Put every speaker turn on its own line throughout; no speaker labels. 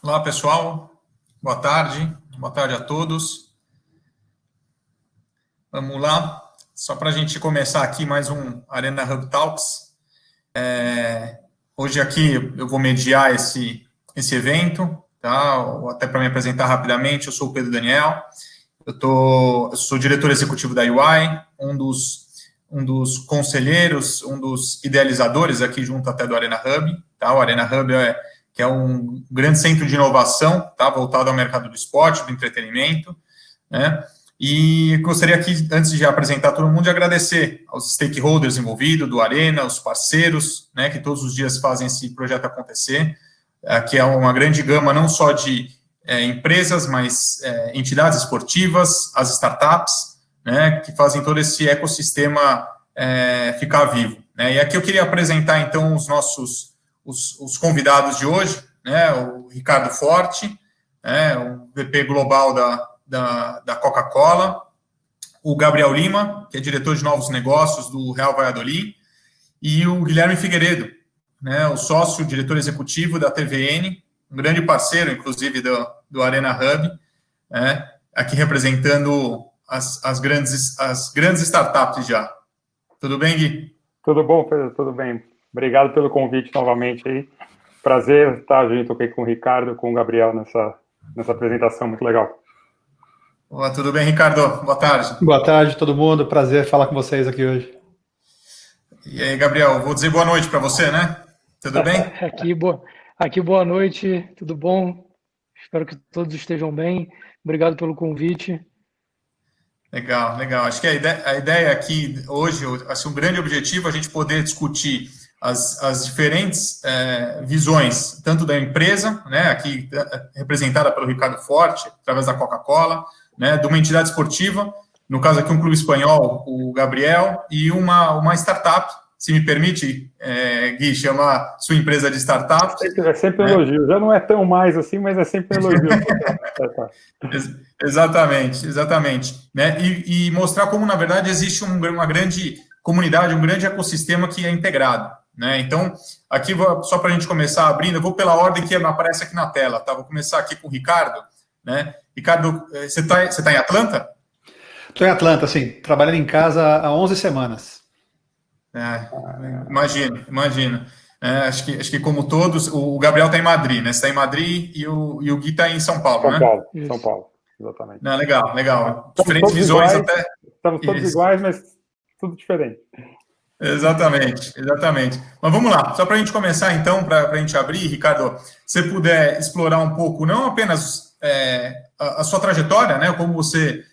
Olá, pessoal. Boa tarde. Boa tarde a todos. Vamos lá. Só para a gente começar aqui mais um Arena Hub Talks. Hoje aqui eu vou mediar esse evento, tá? Até para me apresentar rapidamente, eu sou o Pedro Daniel. Eu sou diretor executivo da UI, um dos conselheiros, um dos idealizadores aqui junto até do Arena Hub. Tá? O Arena Hub que é um grande centro de inovação, tá? Voltado ao mercado do esporte, do entretenimento, né? E gostaria aqui, antes de apresentar todo mundo, de agradecer aos stakeholders envolvidos, do Arena, os parceiros, né, que todos os dias fazem esse projeto acontecer, que é uma grande gama não só de empresas, mas entidades esportivas, as startups, né, que fazem todo esse ecossistema ficar vivo, né? E aqui eu queria apresentar, então, os convidados de hoje, né, o Ricardo Forte, o VP Global da Coca-Cola, o Gabriel Lima, que é diretor de novos negócios do Real Valladolid, e o Guilherme Figueiredo, né, o sócio, diretor executivo da TVN, um grande parceiro, inclusive, do Arena Hub, aqui representando as grandes startups já. Tudo bem, Gui?
Tudo bom, Pedro, tudo bem. Obrigado pelo convite novamente aí. Prazer estar junto aqui com o Ricardo, com o Gabriel nessa apresentação muito legal.
Olá, tudo bem, Ricardo? Boa tarde.
Boa tarde, todo mundo. Prazer falar com vocês aqui hoje.
E aí, Gabriel, vou dizer boa noite para você, né? Tudo bem?
Aqui boa noite, tudo bom? Espero que todos estejam bem. Obrigado pelo convite.
Legal. Acho que a ideia aqui hoje, assim, um grande objetivo é a gente poder discutir as diferentes visões, tanto da empresa, né, aqui representada pelo Ricardo Forte, através da Coca-Cola, né, de uma entidade esportiva, no caso aqui um clube espanhol, o Gabriel, e uma startup, se me permite, Gui, chamar sua empresa de startup.
É sempre um elogio, já não é tão mais assim, mas é sempre um elogio.
Exatamente. Né? E mostrar como, na verdade, existe uma grande comunidade, um grande ecossistema que é integrado. Né? Então, aqui, só para a gente começar abrindo, eu vou pela ordem que aparece aqui na tela. Tá? Vou começar aqui com o Ricardo. Né? Ricardo, você tá em Atlanta?
Estou em Atlanta, sim. Trabalhando em casa há 11 semanas.
Imagino. Acho que como todos, o Gabriel está em Madrid, né? Você está em Madrid e o Gui está em São Paulo, né?
São Paulo, exatamente.
Não, legal.
Diferentes visões iguais, até. Estamos todos iguais, mas tudo diferente.
Exatamente. Mas vamos lá, só para a gente começar então, para a gente abrir, Ricardo, se você puder explorar um pouco, não apenas a sua trajetória, né? Como você,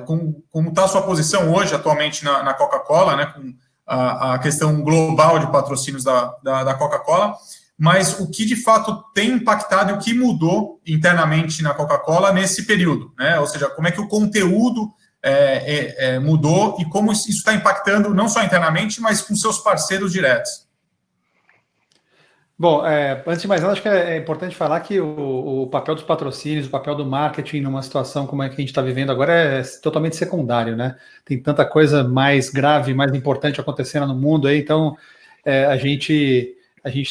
como está a sua posição hoje, atualmente na Coca-Cola, né? Com a questão global de patrocínios da Coca-Cola, mas o que de fato tem impactado e o que mudou internamente na Coca-Cola nesse período, né? Ou seja, como é que o conteúdo mudou e como isso está impactando não só internamente, mas com seus parceiros diretos.
Bom, antes de mais nada, acho que é importante falar que o papel dos patrocínios, o papel do marketing numa situação como a que a gente está vivendo agora é totalmente secundário, né? Tem tanta coisa mais grave, mais importante acontecendo no mundo aí, então a gente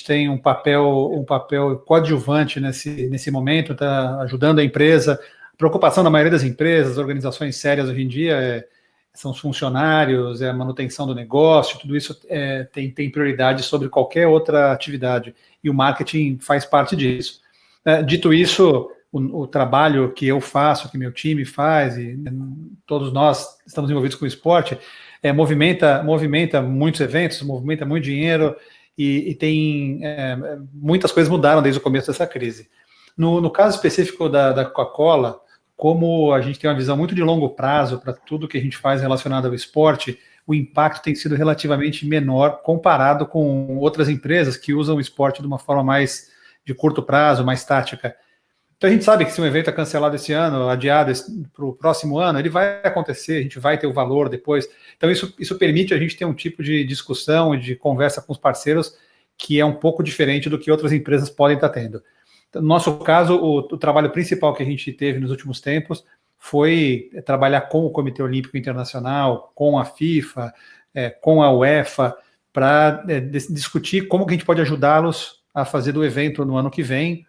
tem um papel coadjuvante nesse momento, está ajudando a empresa. A preocupação da maioria das empresas, organizações sérias hoje em dia são os funcionários, a manutenção do negócio, tudo isso tem prioridade sobre qualquer outra atividade, e o marketing faz parte disso. Dito isso, o trabalho que eu faço, que meu time faz, e todos nós estamos envolvidos com o esporte, movimenta muitos eventos, movimenta muito dinheiro, e tem muitas coisas mudaram desde o começo dessa crise. No caso específico da Coca-Cola, como a gente tem uma visão muito de longo prazo para tudo que a gente faz relacionado ao esporte, o impacto tem sido relativamente menor comparado com outras empresas que usam o esporte de uma forma mais de curto prazo, mais tática. Então a gente sabe que se um evento é cancelado esse ano, adiado para o próximo ano, ele vai acontecer, a gente vai ter o valor depois. Então isso permite a gente ter um tipo de discussão e de conversa com os parceiros que é um pouco diferente do que outras empresas podem estar tendo. No nosso caso, o trabalho principal que a gente teve nos últimos tempos foi trabalhar com o Comitê Olímpico Internacional, com a FIFA, com a UEFA, para discutir como que a gente pode ajudá-los a fazer do evento no ano que vem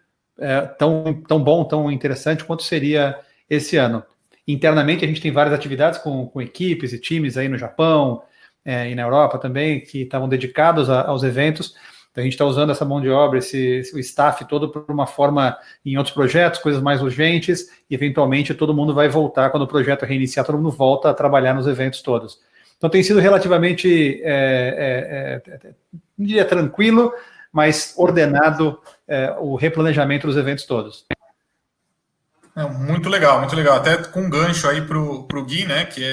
tão bom, tão interessante quanto seria esse ano. Internamente, a gente tem várias atividades com equipes e times aí no Japão e na Europa também, que estavam dedicados aos eventos. Então, a gente está usando essa mão de obra, o staff todo, por uma forma em outros projetos, coisas mais urgentes, e eventualmente todo mundo vai voltar, quando o projeto reiniciar, todo mundo volta a trabalhar nos eventos todos. Então, tem sido relativamente, não diria tranquilo, mas ordenado o replanejamento dos eventos todos.
Muito legal, muito legal. Até com um gancho aí para o Gui, né, que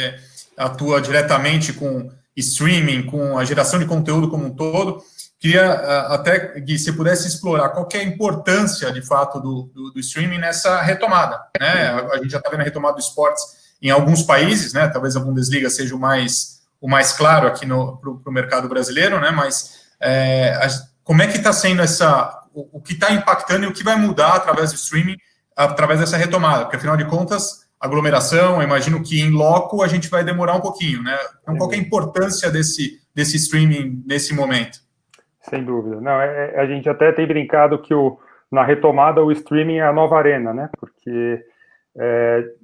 atua diretamente com streaming, com a geração de conteúdo como um todo. Queria até, Gui, se pudesse explorar qual que é a importância, de fato, do streaming nessa retomada, né? A gente já está vendo a retomada dos esportes em alguns países, né? Talvez a Bundesliga seja o mais claro aqui para o mercado brasileiro, né? Mas como é que está sendo o que está impactando e o que vai mudar através do streaming, através dessa retomada? Porque, afinal de contas, aglomeração, eu imagino que em loco a gente vai demorar um pouquinho, né? Então, qual que é a importância desse streaming nesse momento?
Sem dúvida. Não, a gente até tem brincado que na retomada o streaming é a nova arena, né? Porque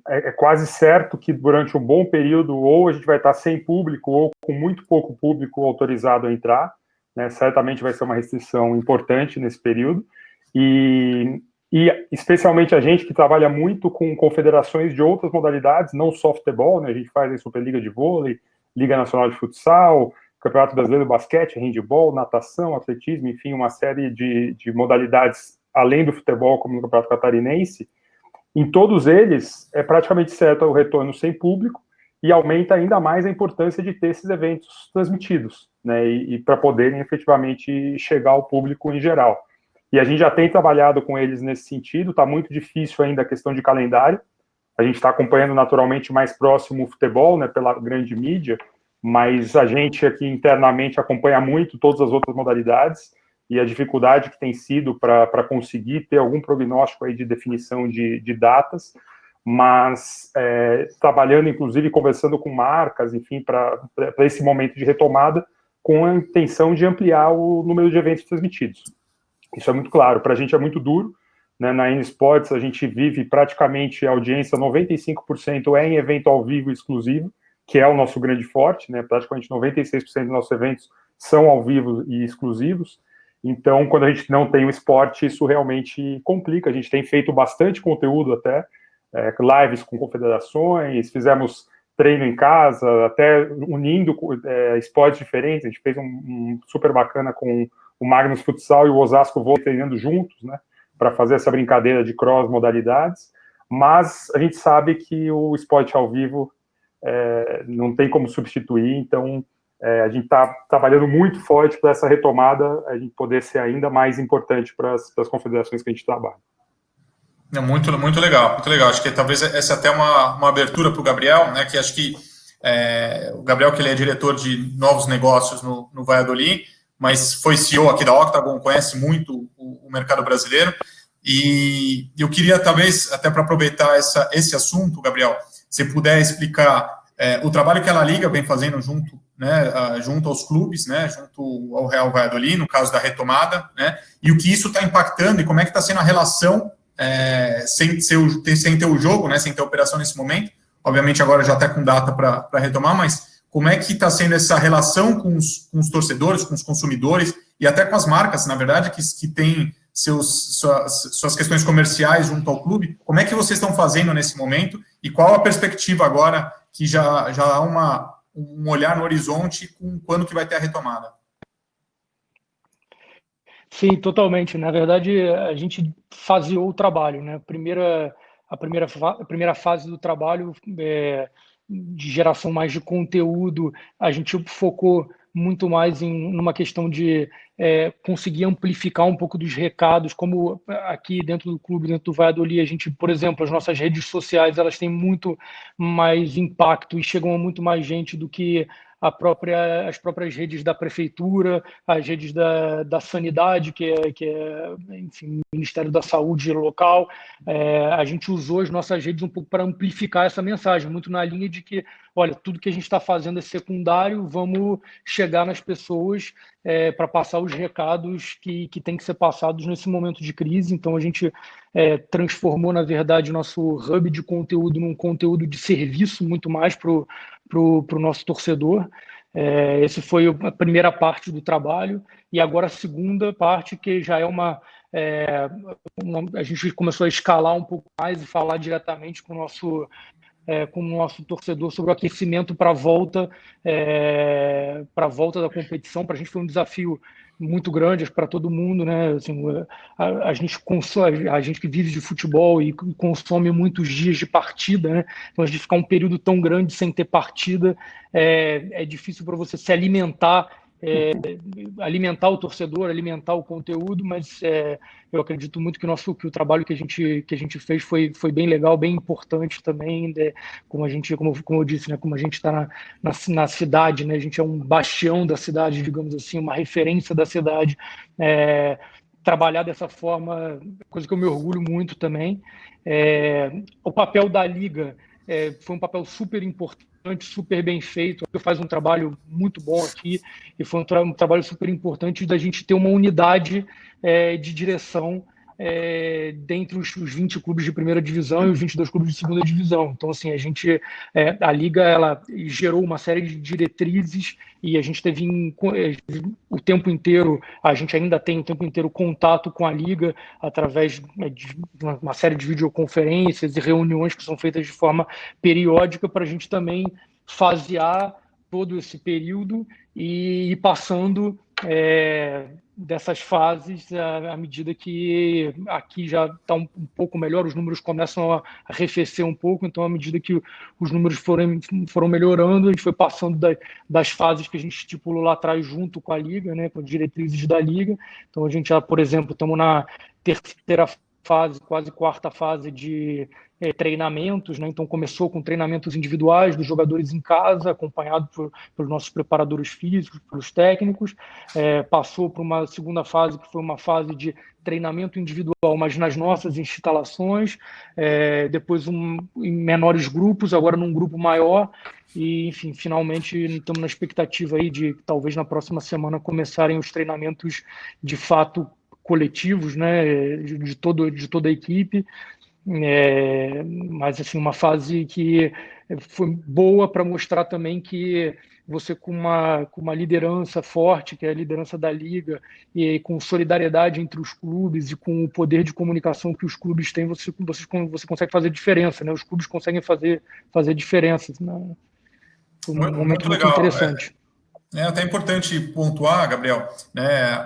é quase certo que durante um bom período ou a gente vai estar sem público ou com muito pouco público autorizado a entrar, né? Certamente vai ser uma restrição importante nesse período. E especialmente a gente que trabalha muito com confederações de outras modalidades, não só futebol, né? A gente faz a Superliga de Vôlei, Liga Nacional de Futsal, Campeonato Brasileiro de Basquete, handebol, natação, atletismo, enfim, uma série de modalidades além do futebol, como no Campeonato Catarinense. Em todos eles, é praticamente certo o retorno sem público e aumenta ainda mais a importância de ter esses eventos transmitidos, né, e para poderem efetivamente chegar ao público em geral. E a gente já tem trabalhado com eles nesse sentido, está muito difícil ainda a questão de calendário, a gente está acompanhando naturalmente mais próximo o futebol, né, pela grande mídia, mas a gente aqui internamente acompanha muito todas as outras modalidades e a dificuldade que tem sido para conseguir ter algum prognóstico aí de definição de datas, mas trabalhando, inclusive, conversando com marcas, enfim, para esse momento de retomada, com a intenção de ampliar o número de eventos transmitidos. Isso é muito claro, para a gente é muito duro, né? Na N Sports a gente vive praticamente a audiência 95% em evento ao vivo exclusivo, que é o nosso grande forte, né? Praticamente 96% dos nossos eventos são ao vivo e exclusivos. Então, quando a gente não tem o esporte, isso realmente complica. A gente tem feito bastante conteúdo até, lives com confederações, fizemos treino em casa, até unindo esportes diferentes. A gente fez um super bacana com o Magnus Futsal e o Osasco Vôlei treinando juntos, né? Para fazer essa brincadeira de cross modalidades. Mas a gente sabe que o esporte ao vivo não tem como substituir, então a gente está trabalhando muito forte para essa retomada, a gente poder ser ainda mais importante para as confederações que a gente trabalha.
Muito, muito legal, muito legal. Acho que talvez essa até uma abertura para o Gabriel, né? Que acho que o Gabriel, que ele é diretor de novos negócios no Valladolid, mas foi CEO aqui da Octagon, conhece muito o mercado brasileiro, e eu queria talvez, até para aproveitar esse assunto, Gabriel, se puder explicar o trabalho que a La Liga vem fazendo junto, né, junto aos clubes, né, junto ao Real Valladolid, no caso da retomada, né, e o que isso está impactando e como é que está sendo a relação sem ter o jogo, né, sem ter a operação nesse momento, obviamente agora já está com data para retomar, mas como é que está sendo essa relação com os torcedores, com os consumidores e até com as marcas, na verdade, que têm suas questões comerciais junto ao clube, como é que vocês estão fazendo nesse momento e qual a perspectiva agora que já há um olhar no horizonte com quando que vai ter a retomada?
Sim, totalmente. Na verdade, a gente faseou o trabalho, né? A primeira fase do trabalho de geração mais de conteúdo, a gente focou muito mais numa questão de conseguir amplificar um pouco dos recados, como aqui dentro do clube, dentro do Valladolid, a gente, por exemplo, as nossas redes sociais, elas têm muito mais impacto e chegam a muito mais gente do que as próprias redes da prefeitura, as redes da sanidade, que é enfim, o Ministério da Saúde local. A gente usou as nossas redes um pouco para amplificar essa mensagem, muito na linha de que, olha, tudo que a gente está fazendo é secundário, vamos chegar nas pessoas para passar os recados que têm que ser passados nesse momento de crise. Então, a gente transformou, na verdade, o nosso hub de conteúdo num conteúdo de serviço muito mais para o nosso torcedor. Essa foi a primeira parte do trabalho. E agora a segunda parte, que já é a gente começou a escalar um pouco mais e falar diretamente com o nosso torcedor sobre o aquecimento para a volta da competição. Para a gente foi um desafio muito grande para todo mundo, né? Assim, a gente que vive de futebol e consome muitos dias de partida, né? Então, a gente ficar um período tão grande sem ter partida é difícil para você se alimentar o torcedor, alimentar o conteúdo, mas eu acredito muito que o trabalho que a gente fez foi bem legal, bem importante também, como eu disse, né, como a gente está na cidade, né, a gente é um bastião da cidade, digamos assim, uma referência da cidade, trabalhar dessa forma, coisa que eu me orgulho muito também. O papel da Liga foi um papel super importante, super bem feito, faz um trabalho muito bom aqui, e foi um trabalho super importante da gente ter uma unidade de direção dentre os 20 clubes de primeira divisão e os 22 clubes de segunda divisão. Então, assim, a Liga, ela gerou uma série de diretrizes e a gente teve o tempo inteiro, a gente ainda tem o tempo inteiro contato com a Liga através de uma série de videoconferências e reuniões que são feitas de forma periódica para a gente também fasear todo esse período e ir passando dessas fases à medida que aqui já está um pouco melhor, os números começam a arrefecer um pouco, então à medida que os números foram melhorando, a gente foi passando das fases que a gente estipulou lá atrás junto com a Liga, né, com as diretrizes da Liga. Então a gente já, por exemplo, estamos na terceira fase, quase quarta fase de treinamentos, né? Então começou com treinamentos individuais dos jogadores em casa, acompanhado pelos nossos preparadores físicos, pelos técnicos, passou para uma segunda fase, que foi uma fase de treinamento individual, mas nas nossas instalações, depois em menores grupos, agora num grupo maior, e enfim, finalmente estamos na expectativa aí de talvez na próxima semana começarem os treinamentos de fato coletivos, né, de toda a equipe, mas assim, uma fase que foi boa para mostrar também que você com uma liderança forte, que é a liderança da Liga, e com solidariedade entre os clubes e com o poder de comunicação que os clubes têm, você consegue fazer diferença, né? Os clubes conseguem fazer diferença, né? Foi um momento muito interessante.
É até importante pontuar, Gabriel, né,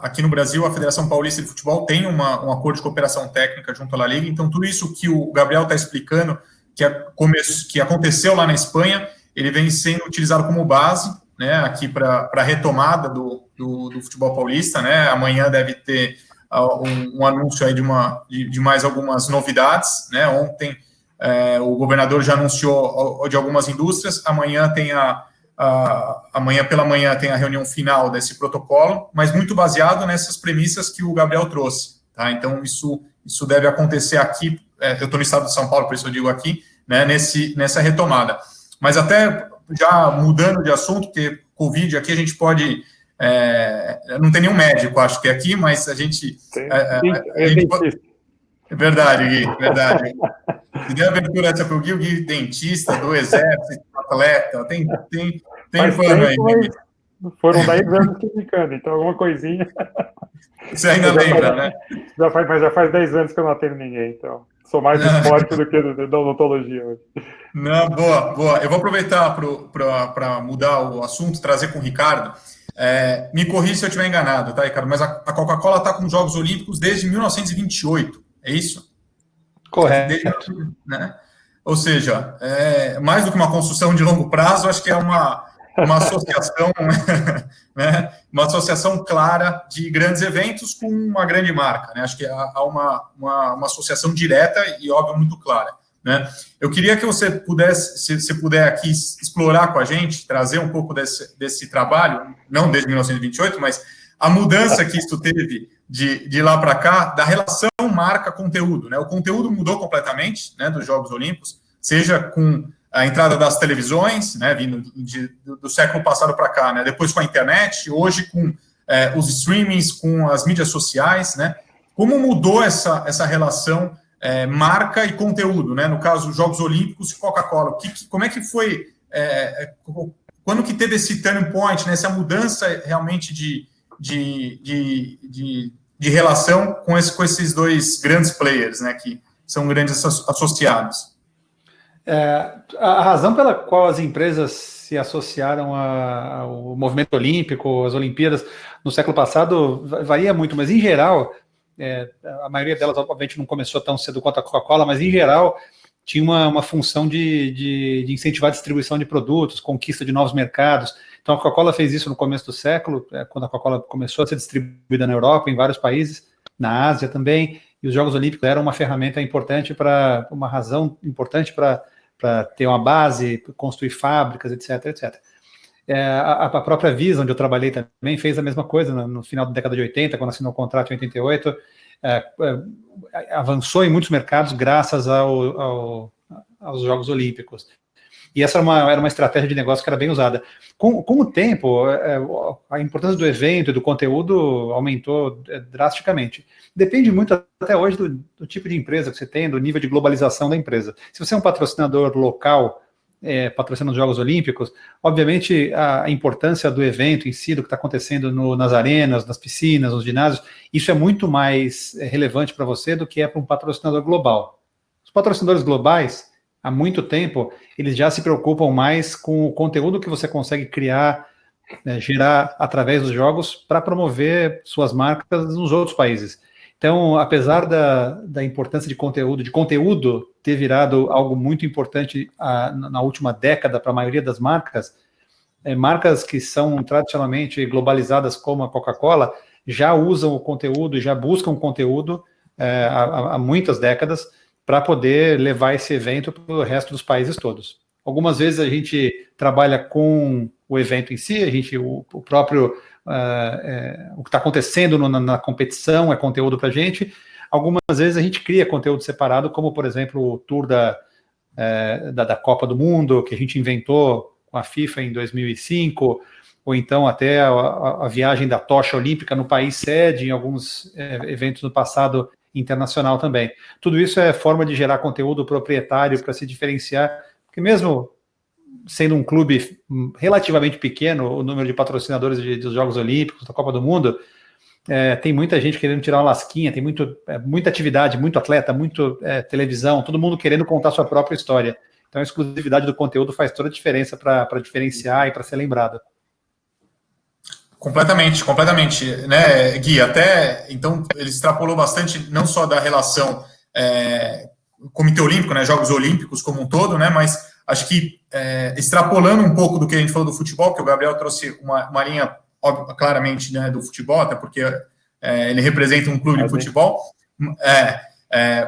aqui no Brasil a Federação Paulista de Futebol tem um acordo de cooperação técnica junto à La Liga, então tudo isso que o Gabriel está explicando, que aconteceu lá na Espanha, ele vem sendo utilizado como base, né, aqui para a retomada do futebol paulista, né. Amanhã deve ter um anúncio aí de mais algumas novidades, né. Ontem o governador já anunciou de algumas indústrias, amanhã pela manhã tem a reunião final desse protocolo, mas muito baseado nessas premissas que o Gabriel trouxe, tá? Então, isso deve acontecer aqui, eu estou no estado de São Paulo, por isso eu digo aqui, né, nessa retomada. Mas até já mudando de assunto, porque Covid aqui a gente pode... não tem nenhum médico, acho que aqui, mas a gente... É verdade, Gui, verdade. Se der abertura essa para o Gui, dentista, do exército, atleta, tem pano aí.
Foram 10 anos ficando, então alguma coisinha.
Você ainda lembra, né?
Mas já faz 10 anos que eu não atendo ninguém, então sou mais do esporte do que da odontologia hoje.
Não, boa. Eu vou aproveitar para mudar o assunto, trazer com o Ricardo. Me corrija se eu estiver enganado, tá, Ricardo? Mas a Coca-Cola está com os Jogos Olímpicos desde 1928, é isso?
Correto.
Né? Ou seja, mais do que uma construção de longo prazo, acho que é uma associação, né? Uma associação clara de grandes eventos com uma grande marca, né? Acho que há uma associação direta e, óbvio, muito clara. né? Eu queria que você pudesse, se puder aqui explorar com a gente, trazer um pouco desse trabalho, não desde 1928, mas a mudança que isso teve de lá para cá, da relação marca-conteúdo, né? O conteúdo mudou completamente, né, dos Jogos Olímpicos, seja com a entrada das televisões, né, vindo do século passado para cá, né, depois com a internet, hoje com os streamings, com as mídias sociais, né? Como mudou essa relação marca e conteúdo, né? No caso, os Jogos Olímpicos e Coca-Cola. Como é que foi? Quando que teve esse turning point, né? Essa mudança realmente de relação com esses dois grandes players, né? Que são grandes associados.
A razão pela qual as empresas se associaram ao movimento olímpico, às Olimpíadas, no século passado, varia muito, mas em geral, a maioria delas, obviamente, não começou tão cedo quanto a Coca-Cola, mas em geral tinha uma função de incentivar a distribuição de produtos, conquista de novos mercados. Então a Coca-Cola fez isso no começo do século, quando a Coca-Cola começou a ser distribuída na Europa, em vários países, na Ásia também, e os Jogos Olímpicos eram uma ferramenta importante uma razão importante para ter uma base, construir fábricas, etc, etc. A própria Visa, onde eu trabalhei também, fez a mesma coisa no final da década de 80, quando assinou o contrato em 88, avançou em muitos mercados graças aos Jogos Olímpicos. E essa era uma estratégia de negócio que era bem usada. Com o tempo, a importância do evento e do conteúdo aumentou drasticamente. Depende muito, até hoje, do tipo de empresa que você tem, do nível de globalização da empresa. Se você é um patrocinador local, patrocinando os Jogos Olímpicos, obviamente a importância do evento em si, do que está acontecendo nas arenas, nas piscinas, nos ginásios, isso é muito mais relevante para você do que para um patrocinador global. Os patrocinadores globais, há muito tempo, eles já se preocupam mais com o conteúdo que você consegue criar, gerar através dos jogos para promover suas marcas nos outros países. Então, apesar da importância de conteúdo ter virado algo muito importante na última década para a maioria das marcas, marcas que são tradicionalmente globalizadas como a Coca-Cola já usam o conteúdo, já buscam conteúdo há muitas décadas para poder levar esse evento para o resto dos países todos. Algumas vezes a gente trabalha com o evento em si, o próprio o que está acontecendo na competição é conteúdo para a gente. Algumas vezes a gente cria conteúdo separado, como, por exemplo, o tour da Copa do Mundo, que a gente inventou com a FIFA em 2005, ou então até a viagem da tocha olímpica no país sede, em alguns eventos no passado internacional também. Tudo isso é forma de gerar conteúdo proprietário para se diferenciar, porque mesmo sendo um clube relativamente pequeno, o número de patrocinadores dos Jogos Olímpicos, da Copa do Mundo, tem muita gente querendo tirar uma lasquinha, tem muita atividade, muito atleta, muito televisão, todo mundo querendo contar sua própria história. Então a exclusividade do conteúdo faz toda a diferença para diferenciar e para ser lembrado.
Completamente, né, Gui? Até, então, ele extrapolou bastante, não só da relação Comitê Olímpico, né, Jogos Olímpicos como um todo, né, mas acho que extrapolando um pouco do que a gente falou do futebol, que o Gabriel trouxe uma linha, óbvio, claramente, né, do futebol, até porque ele representa um clube de futebol,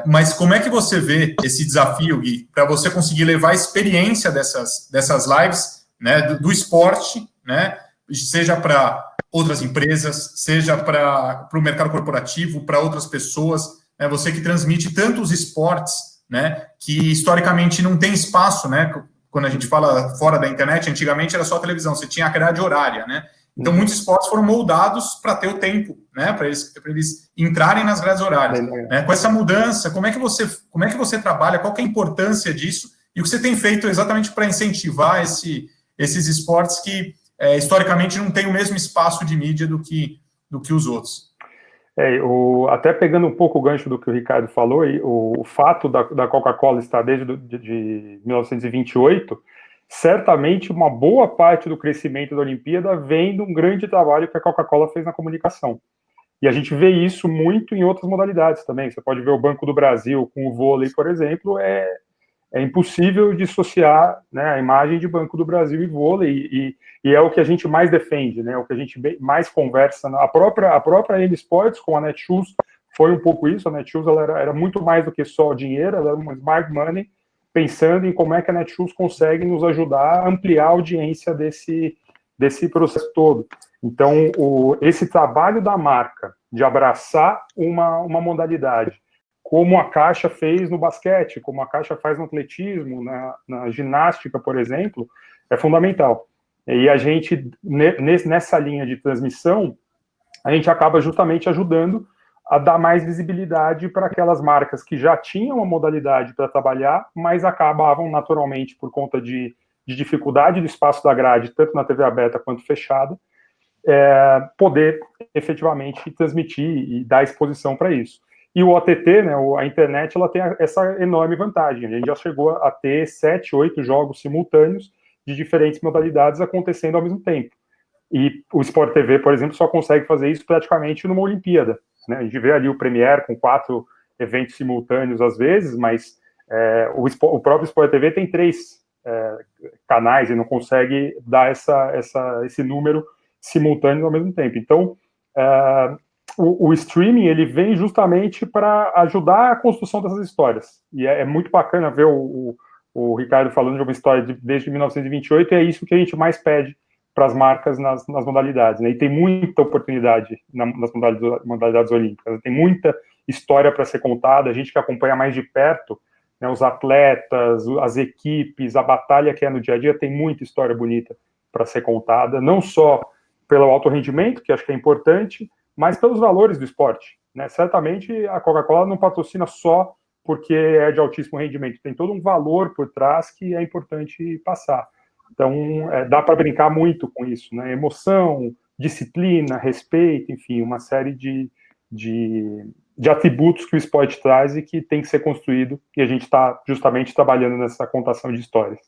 mas como é que você vê esse desafio, Gui, para você conseguir levar a experiência dessas lives, né, do esporte, né, seja para outras empresas, seja para o mercado corporativo, para outras pessoas, né, você que transmite tantos esportes, né, que historicamente não tem espaço, né, quando a gente fala fora da internet, antigamente era só a televisão, você tinha a grade horária, né, então muitos esportes foram moldados para ter o tempo, né, para eles entrarem nas grades horárias, né, com essa mudança, como é que você trabalha, qual que é a importância disso, e o que você tem feito exatamente para incentivar esses esportes que historicamente não tem o mesmo espaço de mídia do que os outros.
Até pegando um pouco o gancho do que o Ricardo falou, o fato da Coca-Cola estar desde de 1928, certamente uma boa parte do crescimento da Olimpíada vem de um grande trabalho que a Coca-Cola fez na comunicação. E a gente vê isso muito em outras modalidades também. Você pode ver o Banco do Brasil com o vôlei, por exemplo, é impossível dissociar, né, a imagem de Banco do Brasil e vôlei, e é o que a gente mais defende, né, o que a gente mais conversa. A própria N Sports com a Netshoes foi um pouco isso. A Netshoes ela era muito mais do que só dinheiro, ela era uma smart money, pensando em como é que a Netshoes consegue nos ajudar a ampliar a audiência desse processo todo. Então, esse trabalho da marca de abraçar uma modalidade, como a Caixa fez no basquete, como a Caixa faz no atletismo, na ginástica, por exemplo, é fundamental. E a gente, nessa linha de transmissão, a gente acaba justamente ajudando a dar mais visibilidade para aquelas marcas que já tinham uma modalidade para trabalhar, mas acabavam naturalmente, por conta de dificuldade do espaço da grade, tanto na TV aberta quanto fechada, poder efetivamente transmitir e dar exposição para isso. E o OTT, né, a internet, ela tem essa enorme vantagem. A gente já chegou a ter 7, 8 jogos simultâneos de diferentes modalidades acontecendo ao mesmo tempo. E o Sport TV, por exemplo, só consegue fazer isso praticamente numa Olimpíada, né? A gente vê ali o Premiere com 4 eventos simultâneos às vezes, mas o próprio Sport TV tem 3 canais e não consegue dar esse número simultâneo ao mesmo tempo. Então, o streaming, ele vem justamente para ajudar a construção dessas histórias. E é muito bacana ver o Ricardo falando de uma história desde 1928, e é isso que a gente mais pede para as marcas nas modalidades, né? E tem muita oportunidade nas modalidades olímpicas, tem muita história para ser contada, a gente que acompanha mais de perto, né, os atletas, as equipes, a batalha que é no dia a dia, tem muita história bonita para ser contada, não só pelo alto rendimento, que acho que é importante, mas pelos valores do esporte, né? Certamente a Coca-Cola não patrocina só porque é de altíssimo rendimento, tem todo um valor por trás que é importante passar. Então, dá para brincar muito com isso, né? Emoção, disciplina, respeito, enfim, uma série de atributos que o esporte traz e que tem que ser construído, e a gente está justamente trabalhando nessa contação de histórias.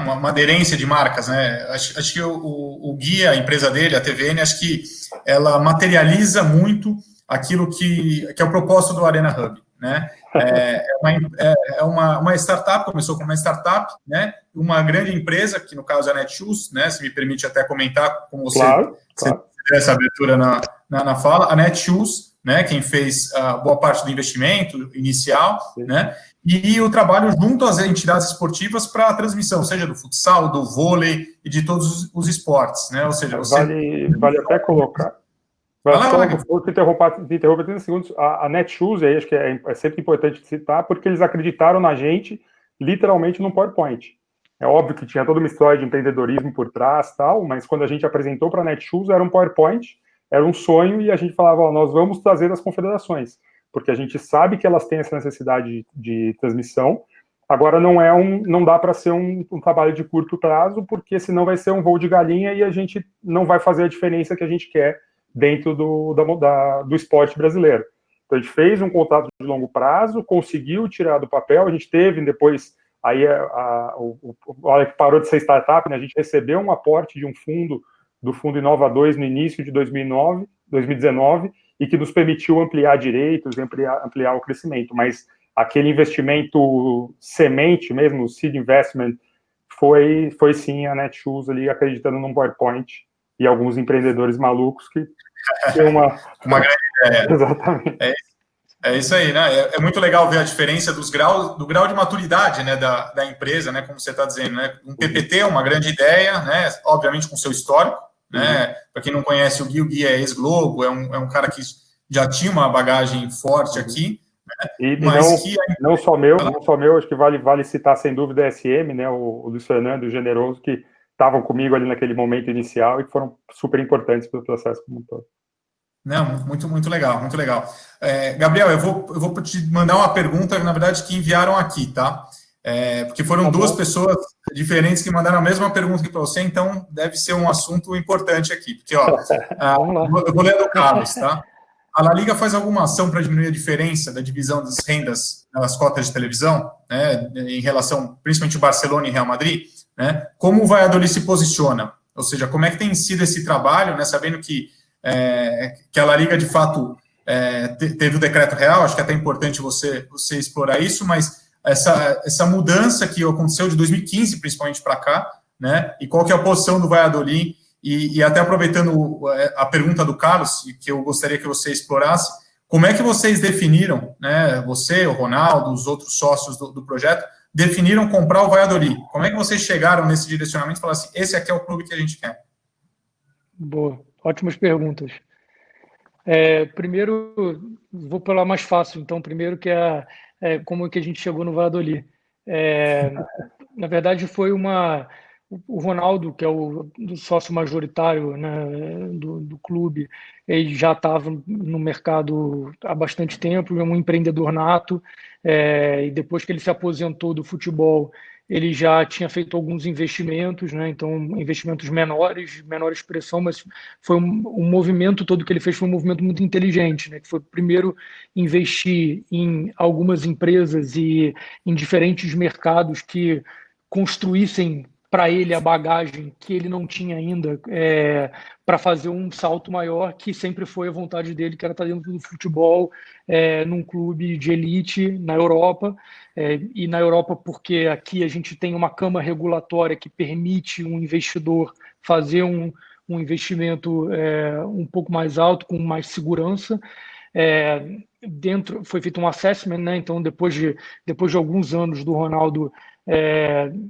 Uma aderência de marcas, né? Acho que o Gui, a empresa dele, a TVN, acho que ela materializa muito aquilo que é o propósito do Arena Hub, né? É uma startup, começou como uma startup, né? Uma grande empresa, que no caso é a Netshoes, né? Se me permite até comentar com você,
claro.
essa abertura na fala, a Netshoes, né? Quem fez boa parte do investimento inicial, sim, né? E o trabalho junto às entidades esportivas para a transmissão, seja do futsal, do vôlei e de todos os esportes, né? Ou seja,
vale até colocar. Vou te interromper 30 segundos. A Netshoes, aí acho que é sempre importante citar, porque eles acreditaram na gente, literalmente, num PowerPoint. É óbvio que tinha toda uma história de empreendedorismo por trás, tal, mas quando a gente apresentou para a Netshoes, era um PowerPoint, era um sonho, e a gente falava, nós vamos trazer as confederações, porque a gente sabe que elas têm essa necessidade de transmissão. Agora não dá para ser um trabalho de curto prazo, porque senão vai ser um voo de galinha e a gente não vai fazer a diferença que a gente quer dentro do esporte brasileiro. Então a gente fez um contrato de longo prazo, conseguiu tirar do papel, a gente teve depois, aí a hora que parou de ser startup, né, a gente recebeu um aporte de um fundo, do Fundo Inova 2 no início de 2019, e que nos permitiu ampliar direitos, ampliar o crescimento, mas aquele investimento semente mesmo, o seed investment, foi sim a Netshoes ali acreditando num PowerPoint e alguns empreendedores malucos que tem uma
grande ideia.
Exatamente.
É isso aí, né? É muito legal ver a diferença do grau de maturidade, né, da empresa, né, como você está dizendo, né? Um PPT é uma grande ideia, né? Obviamente com seu histórico, né? Para quem não conhece o Gui é ex-Globo, é um cara que já tinha uma bagagem forte aqui, né?
E não só meu, acho que vale citar sem dúvida a SM, né? O Luiz Fernando e o Generoso, que estavam comigo ali naquele momento inicial e que foram super importantes para o processo como um todo.
Não, muito legal, muito legal. Gabriel, eu vou te mandar uma pergunta, na verdade, que enviaram aqui, tá? Porque foram duas pessoas diferentes que mandaram a mesma pergunta aqui para você, então deve ser um assunto importante aqui. Porque, ó, eu vou ler do Carlos, tá? A La Liga faz alguma ação para diminuir a diferença da divisão das rendas nas cotas de televisão, né, em relação, principalmente, o Barcelona e Real Madrid, né? Como o Valladolid se posiciona? Ou seja, como é que tem sido esse trabalho, né, sabendo que a La Liga, de fato, teve o decreto real, acho que é até importante você explorar isso, mas essa mudança que aconteceu de 2015, principalmente, para cá, né, e qual que é a posição do Valladolid, e até aproveitando a pergunta do Carlos, que eu gostaria que você explorasse, como é que vocês definiram, né, você, o Ronaldo, os outros sócios do projeto, definiram comprar o Valladolid? Como é que vocês chegaram nesse direcionamento e falaram assim, esse aqui é o clube que a gente quer?
Boa, ótimas perguntas. Primeiro, vou pela mais fácil. Então, primeiro que como é que a gente chegou no Valladolid. Na verdade, foi o Ronaldo, que é o sócio majoritário, né, do clube, ele já estava no mercado há bastante tempo, é um empreendedor nato, e depois que ele se aposentou do futebol, ele já tinha feito alguns investimentos, né, então investimentos menores, menor expressão, mas foi um movimento todo que ele fez, foi um movimento muito inteligente, né, que foi primeiro investir em algumas empresas e em diferentes mercados que construíssem para ele a bagagem que ele não tinha ainda para fazer um salto maior, que sempre foi a vontade dele, que era estar dentro do futebol, num clube de elite na Europa, e na Europa porque aqui a gente tem uma cama regulatória que permite um investidor fazer um investimento um pouco mais alto, com mais segurança. Foi feito um assessment, né? Então depois de alguns anos do Ronaldo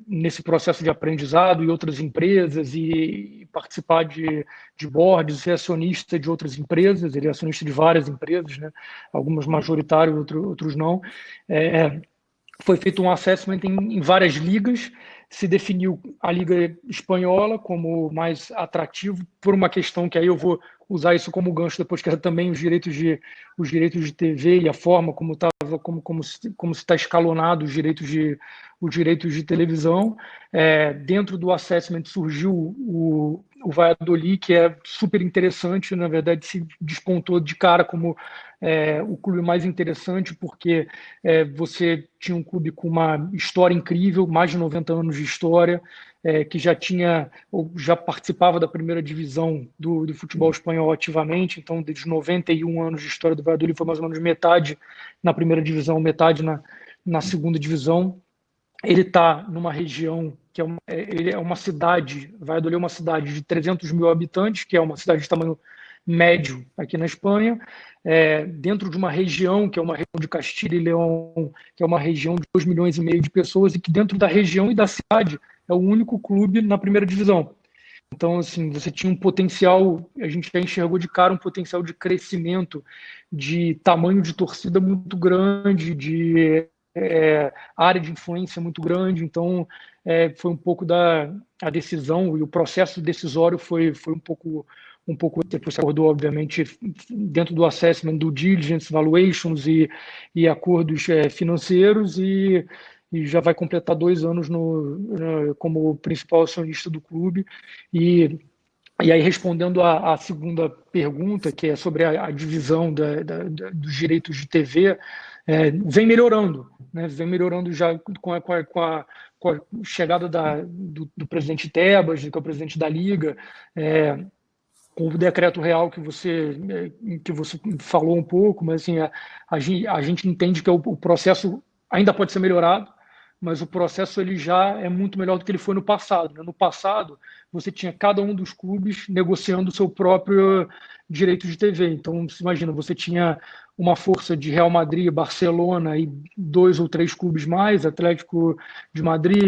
nesse processo de aprendizado e outras empresas e participar de boards, ser acionista de outras empresas, ele é acionista de várias empresas, né? Algumas majoritárias, outros não. Foi feito um assessment em várias ligas, se definiu a Liga Espanhola como mais atrativo por uma questão que aí eu vou usar isso como gancho depois, que era também os direitos de TV e a forma como se está escalonado os direitos de televisão. Dentro do assessment surgiu o Valladolid, que é super interessante, na verdade se despontou de cara como o clube mais interessante, porque você tinha um clube com uma história incrível, mais de 90 anos de história, que já participava da primeira divisão do futebol espanhol ativamente, então desde 91 anos de história do Valladolid foi mais ou menos metade na primeira divisão, metade na segunda divisão. Ele está numa região que ele é uma cidade, Valladolid é uma cidade de 300 mil habitantes, que é uma cidade de tamanho médio aqui na Espanha, dentro de uma região que é uma região de Castilha e León, que é uma região de 2,5 milhões de pessoas, e que dentro da região e da cidade é o único clube na primeira divisão. Então, assim, você tinha um potencial, a gente já enxergou de cara um potencial de crescimento, de tamanho de torcida muito grande, de área de influência muito grande. Então, foi um pouco a decisão e o processo decisório foi um pouco depois se acordou, obviamente, dentro do assessment, do diligence, valuations e acordos financeiros, e já vai completar 2 anos como principal acionista do clube. E aí, respondendo à segunda pergunta, que é sobre a divisão dos direitos de TV, vem melhorando, né? Vem melhorando já com a chegada do presidente Tebas, que é o presidente da Liga, com o decreto real que você falou um pouco, mas assim, a gente entende que o processo ainda pode ser melhorado, mas o processo ele já é muito melhor do que ele foi no passado, né? No passado, você tinha cada um dos clubes negociando o seu próprio direito de TV. Então, você imagina, você tinha uma força de Real Madrid, Barcelona e 2 ou 3 clubes mais, Atlético de Madrid,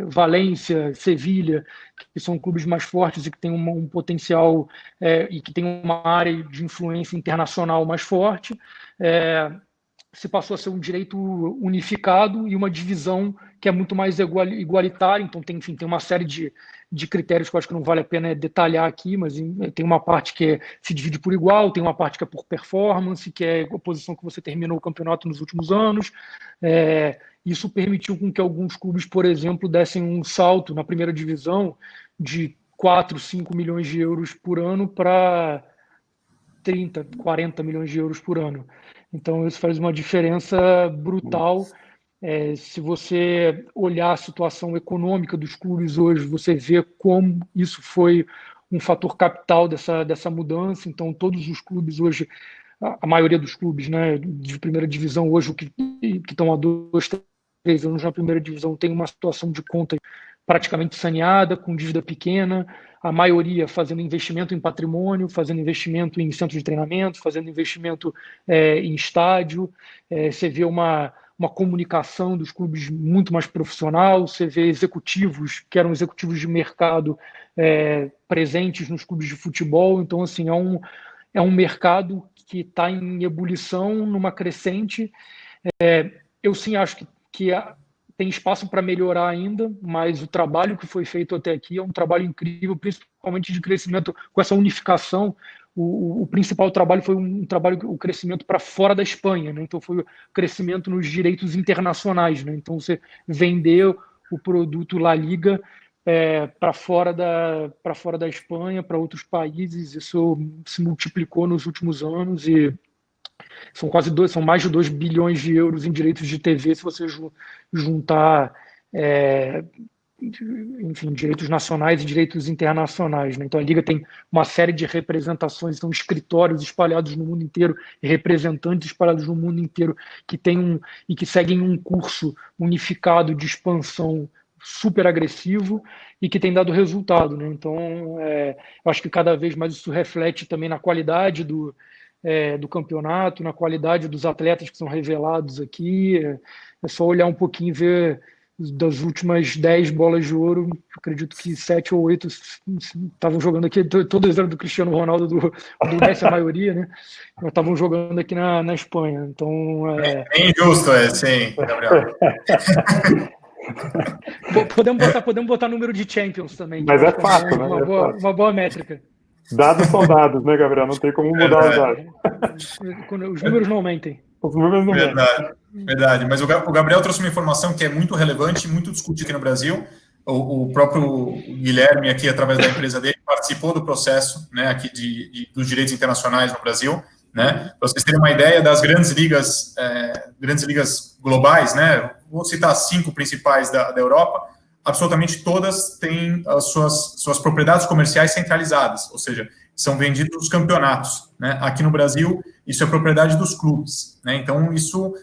Valência, Sevilha, que são clubes mais fortes e que têm um potencial e que têm uma área de influência internacional mais forte. Se passou a ser um direito unificado e uma divisão que é muito mais igualitária. Então, tem uma série de critérios que eu acho que não vale a pena detalhar aqui, mas tem uma parte que se divide por igual, tem uma parte que é por performance, que é a posição que você terminou o campeonato nos últimos anos. Isso permitiu com que alguns clubes, por exemplo, dessem um salto na primeira divisão de 4, 5 milhões de euros por ano para 30, 40 milhões de euros por ano. Então, isso faz uma diferença brutal. Se você olhar a situação econômica dos clubes hoje, você vê como isso foi um fator capital dessa mudança. Então, todos os clubes hoje, a maioria dos clubes, né, de primeira divisão hoje, que estão há 2, 3 anos na primeira divisão, tem uma situação de conta praticamente saneada, com dívida pequena, a maioria fazendo investimento em patrimônio, fazendo investimento em centro de treinamento, fazendo investimento em estádio. Você vê uma uma comunicação dos clubes muito mais profissional, você vê executivos que eram executivos de mercado presentes nos clubes de futebol, então assim, é um mercado que está em ebulição, numa crescente. Eu sim acho que tem espaço para melhorar ainda, mas o trabalho que foi feito até aqui é um trabalho incrível, principalmente de crescimento com essa unificação. O principal trabalho foi o crescimento para fora da Espanha, né? Então foi o crescimento nos direitos internacionais, né? Então você vendeu o produto La Liga para fora da Espanha, para outros países, isso se multiplicou nos últimos anos e são mais de 2 bilhões de euros em direitos de TV, se você juntar enfim, direitos nacionais e direitos internacionais, né? Então a Liga tem uma série de representações, são escritórios espalhados no mundo inteiro, representantes espalhados no mundo inteiro que que seguem um curso unificado de expansão super agressivo e que tem dado resultado, né? Então eu acho que cada vez mais isso reflete também na qualidade do campeonato, na qualidade dos atletas que são revelados aqui. É só olhar um pouquinho e ver das últimas 10 bolas de ouro, acredito que 7 ou 8 estavam jogando aqui, todas eram do Cristiano Ronaldo, do Messi, a maioria, né? Mas estavam jogando aqui na Espanha. Então,
é injusto, sim, Gabriel.
Podemos botar número de Champions também.
Mas é fato, né?
Uma boa métrica.
Dados são dados, né, Gabriel? Não tem como mudar os dados.
Os números não mentem.
Os números não mentem.
Verdade. Mas o Gabriel trouxe uma informação que é muito relevante, muito discutida aqui no Brasil. O próprio Guilherme, aqui, através da empresa dele, participou do processo, né, aqui dos direitos internacionais no Brasil. Né? Para vocês terem uma ideia das grandes ligas globais, né? Vou citar 5 principais da Europa. Absolutamente todas têm as suas propriedades comerciais centralizadas, ou seja, são vendidos os campeonatos, né? Aqui no Brasil, isso é propriedade dos clubes, né? Então, isso,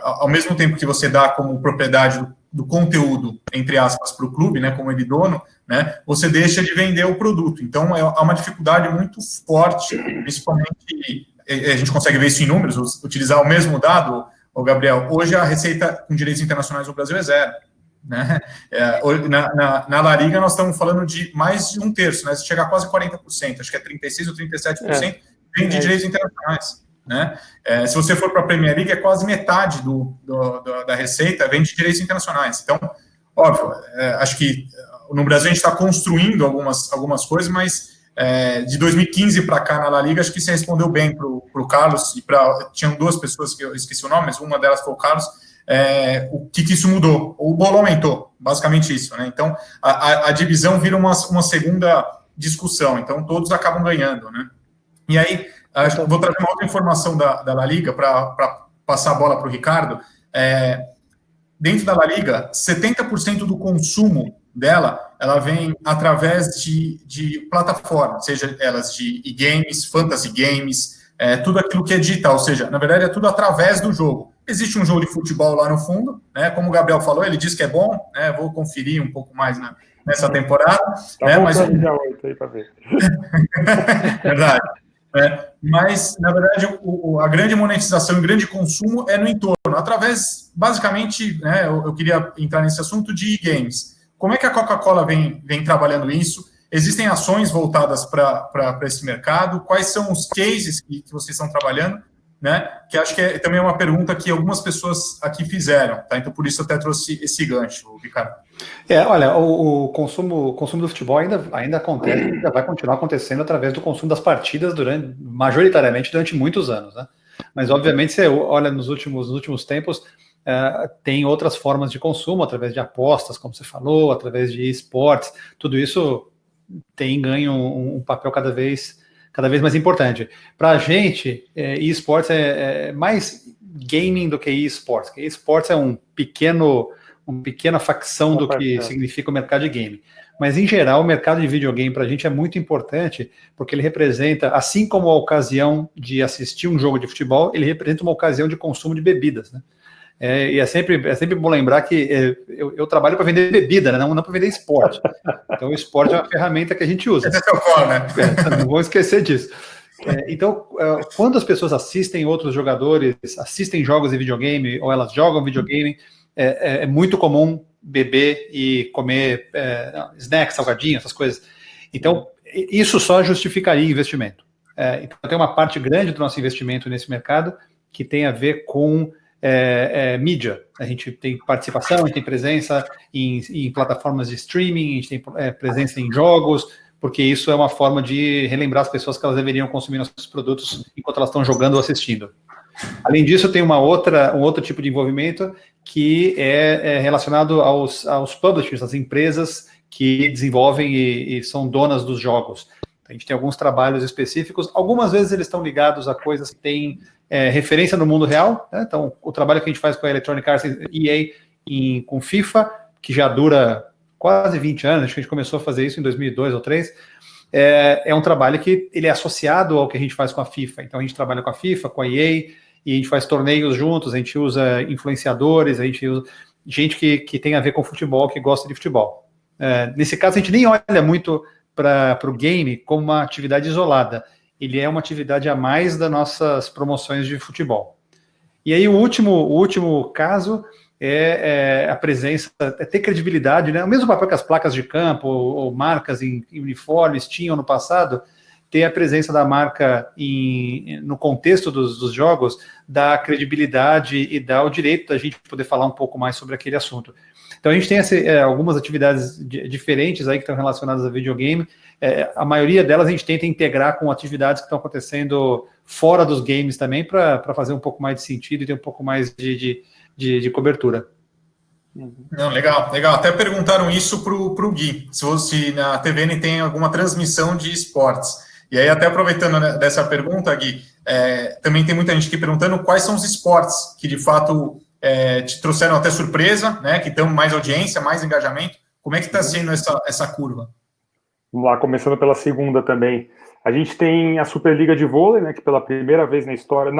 ao mesmo tempo que você dá como propriedade do conteúdo, entre aspas, para o clube, né, como ele dono, né, você deixa de vender o produto. Então, há uma dificuldade muito forte, principalmente, a gente consegue ver isso em números, utilizar o mesmo dado, Gabriel. Hoje, a receita com direitos internacionais no Brasil é 0. Né? Na La Liga nós estamos falando de mais de 1/3, né? Chega a quase 40%, acho que é 36% ou 37% vem de direitos internacionais, né? Se você for para a Premier League, é quase metade da receita vem de direitos internacionais. Então, óbvio, acho que no Brasil a gente está construindo algumas coisas, mas de 2015 para cá na La Liga, acho que você respondeu bem para o Carlos, tinham 2 pessoas que eu esqueci o nome, mas uma delas foi o Carlos. O que isso mudou? O bolo aumentou, basicamente isso, né? Então, a divisão vira uma segunda discussão, então todos acabam ganhando, né? E aí, vou trazer uma outra informação da La Liga para passar a bola para o Ricardo. Dentro da La Liga, 70% do consumo dela, ela vem através de plataformas, seja elas de e-games, fantasy games, tudo aquilo que é digital, ou seja, na verdade é tudo através do jogo. Existe um jogo de futebol lá no fundo, né? Como o Gabriel falou, ele disse que é bom, né? Vou conferir um pouco mais nessa temporada.
Tá, né? Mas dia 8 aí para ver.
Verdade. Mas, na verdade, a grande monetização e o grande consumo é no entorno, através, basicamente, né, eu queria entrar nesse assunto de e-games. Como é que a Coca-Cola vem trabalhando isso? Existem ações voltadas para esse mercado? Quais são os cases que vocês estão trabalhando? Né? Que acho que também é uma pergunta que algumas pessoas aqui fizeram, tá? Então, por isso eu até trouxe esse gancho, Ricardo.
Olha, o consumo do futebol ainda acontece, ainda vai continuar acontecendo através do consumo das partidas majoritariamente durante muitos anos, né? Mas, obviamente, você olha nos últimos tempos, tem outras formas de consumo, através de apostas, como você falou, através de esportes, tudo isso tem ganho um papel cada vez mais importante. Para a gente, esportes é mais gaming do que esportes. Esportes é uma pequena facção do que significa o mercado de game. Mas, em geral, o mercado de videogame para a gente é muito importante, porque ele representa, assim como a ocasião de assistir um jogo de futebol, ele representa uma ocasião de consumo de bebidas, né? E é sempre bom lembrar que eu trabalho para vender bebida, né? Não para vender esporte. Então, o esporte é uma ferramenta que a gente usa.
Esse é o core, né?
Não vou esquecer disso. Então, quando as pessoas assistem outros jogadores, assistem jogos de videogame, ou elas jogam videogame, é muito comum beber e comer snacks, salgadinhos, essas coisas. Então, isso só justificaria investimento. Então, tem uma parte grande do nosso investimento nesse mercado que tem a ver com mídia. A gente tem participação, a gente tem presença em plataformas de streaming, a gente tem presença em jogos, porque isso é uma forma de relembrar as pessoas que elas deveriam consumir nossos produtos enquanto elas estão jogando ou assistindo. Além disso, tem um outro tipo de envolvimento que é relacionado aos publishers, às empresas que desenvolvem e são donas dos jogos. A gente tem alguns trabalhos específicos, algumas vezes eles estão ligados a coisas que têm referência no mundo real, né? Então, o trabalho que a gente faz com a Electronic Arts EA com FIFA, que já dura quase 20 anos, acho que a gente começou a fazer isso em 2002 ou 2003, é um trabalho que ele é associado ao que a gente faz com a FIFA. Então, a gente trabalha com a FIFA, com a EA, e a gente faz torneios juntos, a gente usa influenciadores, a gente usa gente que tem a ver com futebol, que gosta de futebol. Nesse caso, a gente nem olha muito para o game como uma atividade isolada. Ele é uma atividade a mais das nossas promoções de futebol. E aí o último caso é a presença, ter credibilidade, né? O mesmo papel que as placas de campo ou marcas em uniformes tinham no passado, ter a presença da marca no contexto dos jogos, dá credibilidade e dá o direito da gente poder falar um pouco mais sobre aquele assunto. Então a gente tem algumas atividades diferentes aí que estão relacionadas a videogame. A maioria delas a gente tenta integrar com atividades que estão acontecendo fora dos games também, para fazer um pouco mais de sentido e ter um pouco mais de cobertura.
Não, legal. Até perguntaram isso para o Gui, se na TVN tem alguma transmissão de esportes. E aí, até aproveitando dessa pergunta, Gui, também tem muita gente aqui perguntando quais são os esportes que, de fato, te trouxeram até surpresa, né, que dão mais audiência, mais engajamento. Como é que está sendo essa curva?
Vamos lá, começando pela segunda também. A gente tem a Superliga de Vôlei, né, que pela primeira vez na história,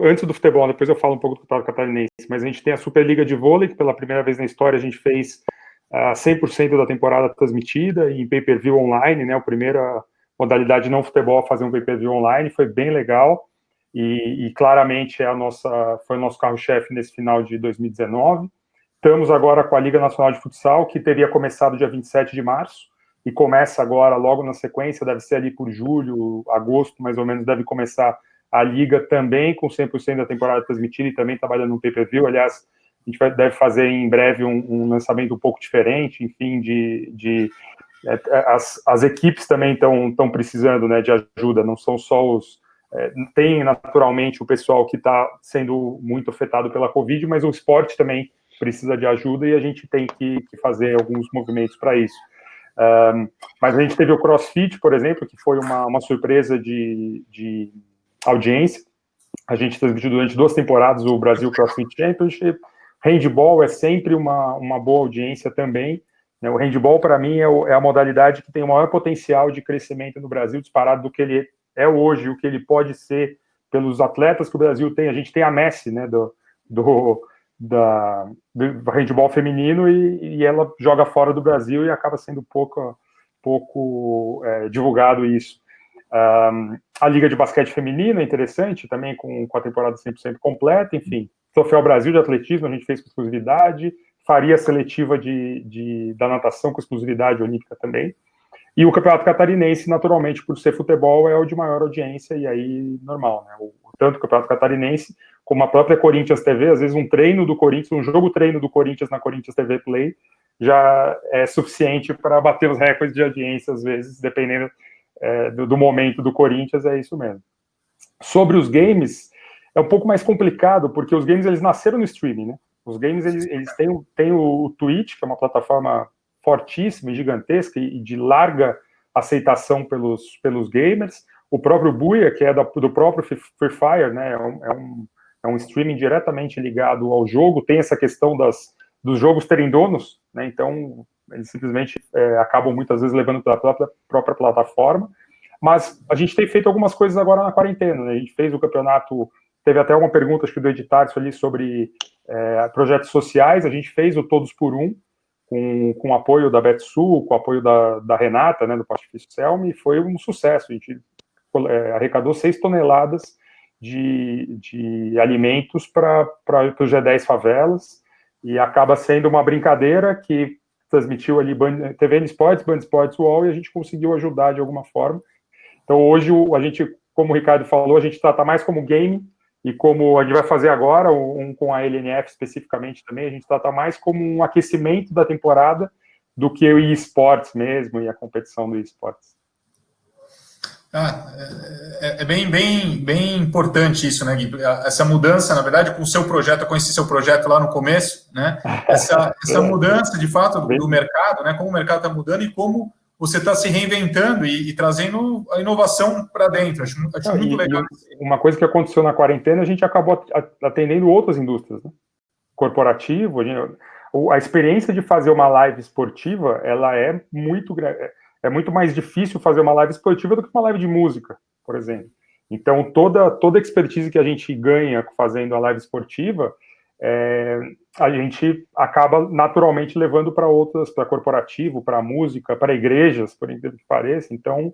antes do futebol, depois eu falo um pouco do Campeonato Catarinense, mas a gente tem a Superliga de Vôlei, que pela primeira vez na história a gente fez 100% da temporada transmitida em pay-per-view online, né, a primeira modalidade não futebol a fazer um pay-per-view online, foi bem legal, e claramente foi o nosso carro-chefe nesse final de 2019. Estamos agora com a Liga Nacional de Futsal, que teria começado dia 27 de março, e começa agora, logo na sequência, deve ser ali por julho, agosto, mais ou menos, deve começar a Liga também com 100% da temporada transmitida e também trabalhando no pay-per-view. Aliás, a gente deve fazer em breve um lançamento um pouco diferente, enfim, as equipes também estão precisando, né, de ajuda, não são só tem naturalmente o pessoal que está sendo muito afetado pela Covid, mas o esporte também precisa de ajuda e a gente tem que fazer alguns movimentos para isso. Mas a gente teve o CrossFit, por exemplo, que foi uma surpresa de audiência. A gente transmitiu durante 2 temporadas o Brasil CrossFit Championship. Handball é sempre uma boa audiência também. O handball, para mim, é a modalidade que tem o maior potencial de crescimento no Brasil, disparado do que ele é hoje, o que ele pode ser pelos atletas que o Brasil tem. A gente tem a Messi, né, do handball feminino e ela joga fora do Brasil e acaba sendo pouco divulgado isso. A Liga de Basquete Feminino é interessante, também com a temporada 100% completa, enfim. Troféu Brasil de Atletismo a gente fez com exclusividade, faria a seletiva da natação com exclusividade olímpica também. E o Campeonato Catarinense, naturalmente, por ser futebol, é o de maior audiência, e aí normal, né? Tanto o Campeonato Catarinense como a própria Corinthians TV, às vezes um jogo treino do Corinthians na Corinthians TV Play já é suficiente para bater os recordes de audiência, às vezes, dependendo do momento do Corinthians, é isso mesmo. Sobre os games, é um pouco mais complicado, porque os games eles nasceram no streaming, né? Os games eles têm o Twitch, que é uma plataforma fortíssima e gigantesca e de larga aceitação pelos gamers. O próprio Buia, que é do próprio Free Fire, né? É um streaming diretamente ligado ao jogo, tem essa questão dos jogos terem donos, né? Então eles simplesmente acabam muitas vezes levando para a própria plataforma, mas a gente tem feito algumas coisas agora na quarentena, né? A gente fez o campeonato, teve até uma pergunta, acho que do Editarcio ali, sobre projetos sociais, a gente fez o Todos por Um, com o apoio da Betsul, com o apoio da Renata, né, do Pastifício Selmi, e foi um sucesso. A gente arrecadou 6 toneladas de alimentos para os G10 favelas, e acaba sendo uma brincadeira que transmitiu ali TVN Sports, Band Sports UOL, e a gente conseguiu ajudar de alguma forma. Então hoje a gente, como o Ricardo falou, a gente trata mais como game, e como a gente vai fazer agora, com a LNF especificamente também, a gente trata mais como um aquecimento da temporada do que o eSports mesmo, e a competição do eSports.
É bem importante isso, né, Gui? Essa mudança, na verdade, com o seu projeto, eu conheci seu projeto lá no começo, né? Essa mudança, de fato, do mercado, né? Como o mercado está mudando e como você está se reinventando e trazendo a inovação para dentro. Acho muito legal.
Uma coisa que aconteceu na quarentena, a gente acabou atendendo outras indústrias, né? Corporativo, a experiência de fazer uma live esportiva, ela é muito mais difícil fazer uma live esportiva do que uma live de música, por exemplo. Então, toda a expertise que a gente ganha fazendo a live esportiva, a gente acaba naturalmente levando para outras, para corporativo, para música, para igrejas, por incrível que pareça. Então,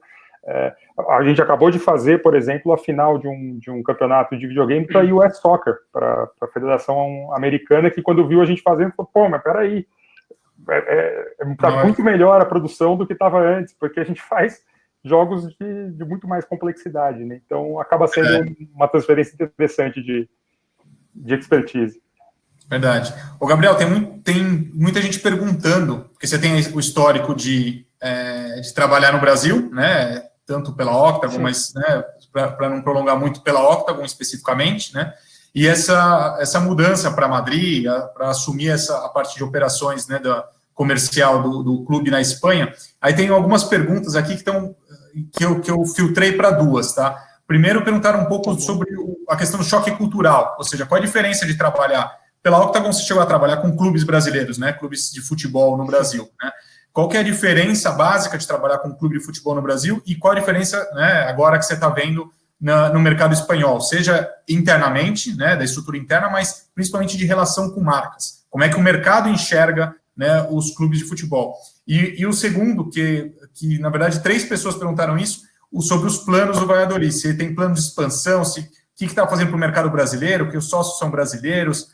a gente acabou de fazer, por exemplo, a final de um campeonato de videogame para a US Soccer, para a Federação Americana, que quando viu a gente fazendo, falou, pô, mas peraí, está muito melhor a produção do que estava antes, porque a gente faz jogos de muito mais complexidade, né? Então acaba sendo uma transferência interessante de expertise.
Verdade. Ô, Gabriel, tem muita gente perguntando, porque você tem o histórico de trabalhar no Brasil, né? Tanto pela Octagon, mas, né, para não prolongar muito, pela Octagon especificamente, né? E essa mudança para Madrid, para assumir a parte de operações, né, comercial do clube na Espanha, aí tem algumas perguntas aqui que eu filtrei para duas, tá? Primeiro, perguntar um pouco sobre a questão do choque cultural, ou seja, qual a diferença de trabalhar pela Octagon, você chegou a trabalhar com clubes brasileiros, né, clubes de futebol no Brasil, né? Qual que é a diferença básica de trabalhar com um clube de futebol no Brasil e qual a diferença, né, agora que você está vendo no mercado espanhol, seja internamente, né, da estrutura interna, mas principalmente de relação com marcas. Como é que o mercado enxerga, né, os clubes de futebol? E o segundo, que na verdade 3 pessoas perguntaram isso, sobre os planos do Valladolid. Se tem plano de expansão, o que está fazendo para o mercado brasileiro, que os sócios são brasileiros,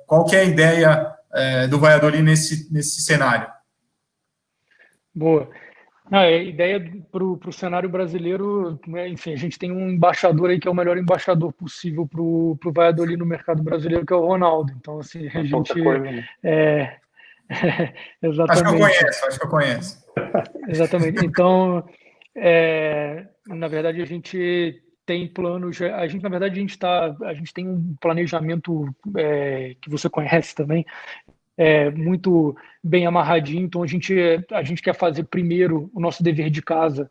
qual que é a ideia do Valladolid nesse cenário?
Boa. A ideia para o cenário brasileiro, enfim, a gente tem um embaixador aí que é o melhor embaixador possível para o Valladolid no mercado brasileiro, que é o Ronaldo. Então, assim, a gente... exatamente.
Acho que eu conheço.
Exatamente. Então, na verdade, a gente tem planos... A gente tem um planejamento que você conhece também, muito bem amarradinho. Então a gente quer fazer primeiro o nosso dever de casa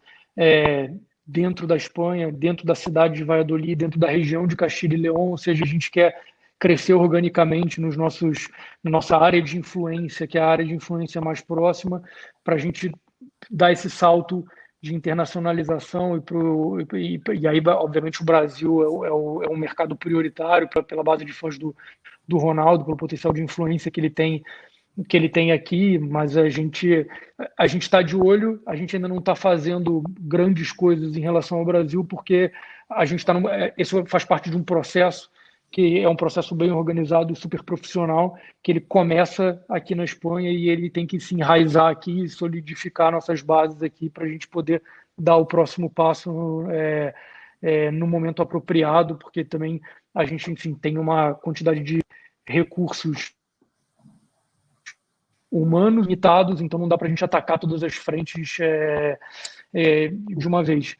dentro da Espanha, dentro da cidade de Valladolid, dentro da região de Castilla e León, ou seja, a gente quer crescer organicamente na nossa área de influência, que é a área de influência mais próxima, para a gente dar esse salto de internacionalização e aí, obviamente, o Brasil é um mercado prioritário pela base de fãs do Ronaldo, pelo potencial de influência que ele tem aqui, mas a gente está de olho, a gente ainda não está fazendo grandes coisas em relação ao Brasil, porque a gente está isso faz parte de um processo que é um processo bem organizado e super profissional, que ele começa aqui na Espanha e ele tem que se enraizar aqui e solidificar nossas bases aqui para a gente poder dar o próximo passo no momento apropriado, porque também a gente, enfim, tem uma quantidade de recursos humanos limitados, então não dá para a gente atacar todas as frentes de uma vez.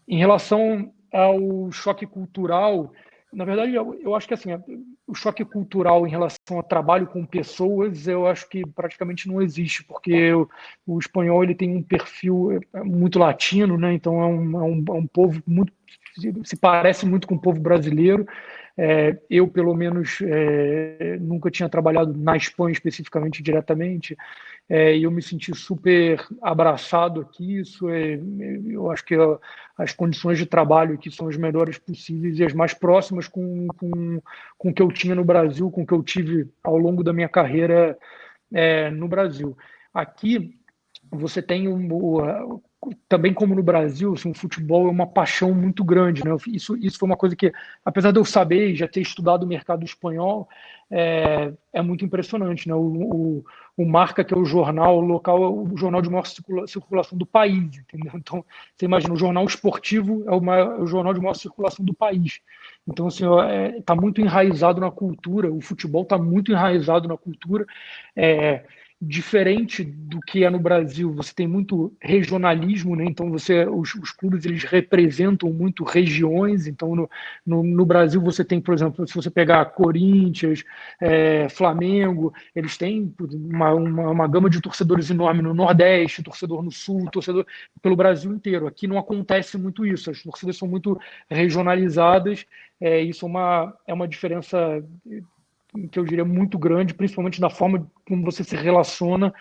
Em relação ao choque cultural, na verdade, eu acho que assim, o choque cultural em relação ao trabalho com pessoas, eu acho que praticamente não existe, porque o espanhol ele tem um perfil muito latino, né? Então é um povo muito, se parece muito com o povo brasileiro. Eu, pelo menos, nunca tinha trabalhado na Espanha especificamente, diretamente, e eu me senti super abraçado aqui. Eu acho que as condições de trabalho aqui são as melhores possíveis e as mais próximas com o que eu tinha no Brasil, com o que eu tive ao longo da minha carreira no Brasil. Aqui, você tem também como no Brasil, assim, o futebol é uma paixão muito grande, né? Isso foi uma coisa que, apesar de eu saber e já ter estudado o mercado espanhol, é muito impressionante, né? O Marca, que é o jornal local, é o jornal de maior circulação do país, entendeu? Então, você imagina, o jornal esportivo é o jornal de maior circulação do país. Então, assim, está muito enraizado na cultura, o futebol está muito enraizado na cultura, diferente do que é no Brasil. Você tem muito regionalismo, né? Então os clubes eles representam muito regiões. Então no Brasil você tem, por exemplo, se você pegar Corinthians, Flamengo, eles têm uma gama de torcedores enorme no Nordeste, torcedor no Sul, torcedor pelo Brasil inteiro. Aqui não acontece muito isso, as torcidas são muito regionalizadas. Isso é uma diferença que eu diria muito grande, principalmente da forma como você se relaciona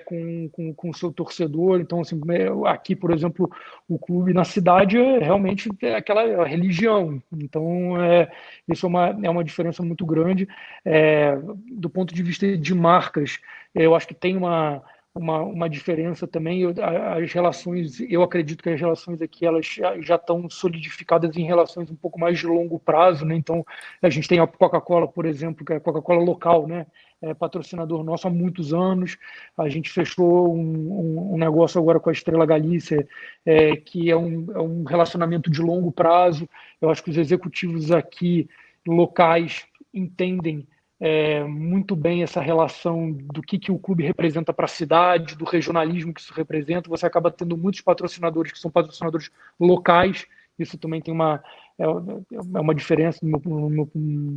com o seu torcedor. Então, assim, aqui, por exemplo, o clube na cidade realmente é aquela religião. Então, isso é uma diferença muito grande. Do ponto de vista de marcas, eu acho que tem uma diferença também. As relações, eu acredito que as relações aqui elas já estão solidificadas em relações um pouco mais de longo prazo, né? Então a gente tem a Coca-Cola, por exemplo, que é a Coca-Cola local, né? É patrocinador nosso há muitos anos. A gente fechou um negócio agora com a Estrela Galícia, que é um relacionamento de longo prazo. Eu acho que os executivos aqui locais entendem muito bem essa relação do que o clube representa para a cidade, do regionalismo que isso representa. Você acaba tendo muitos patrocinadores que são patrocinadores locais. Isso também tem uma diferença no meu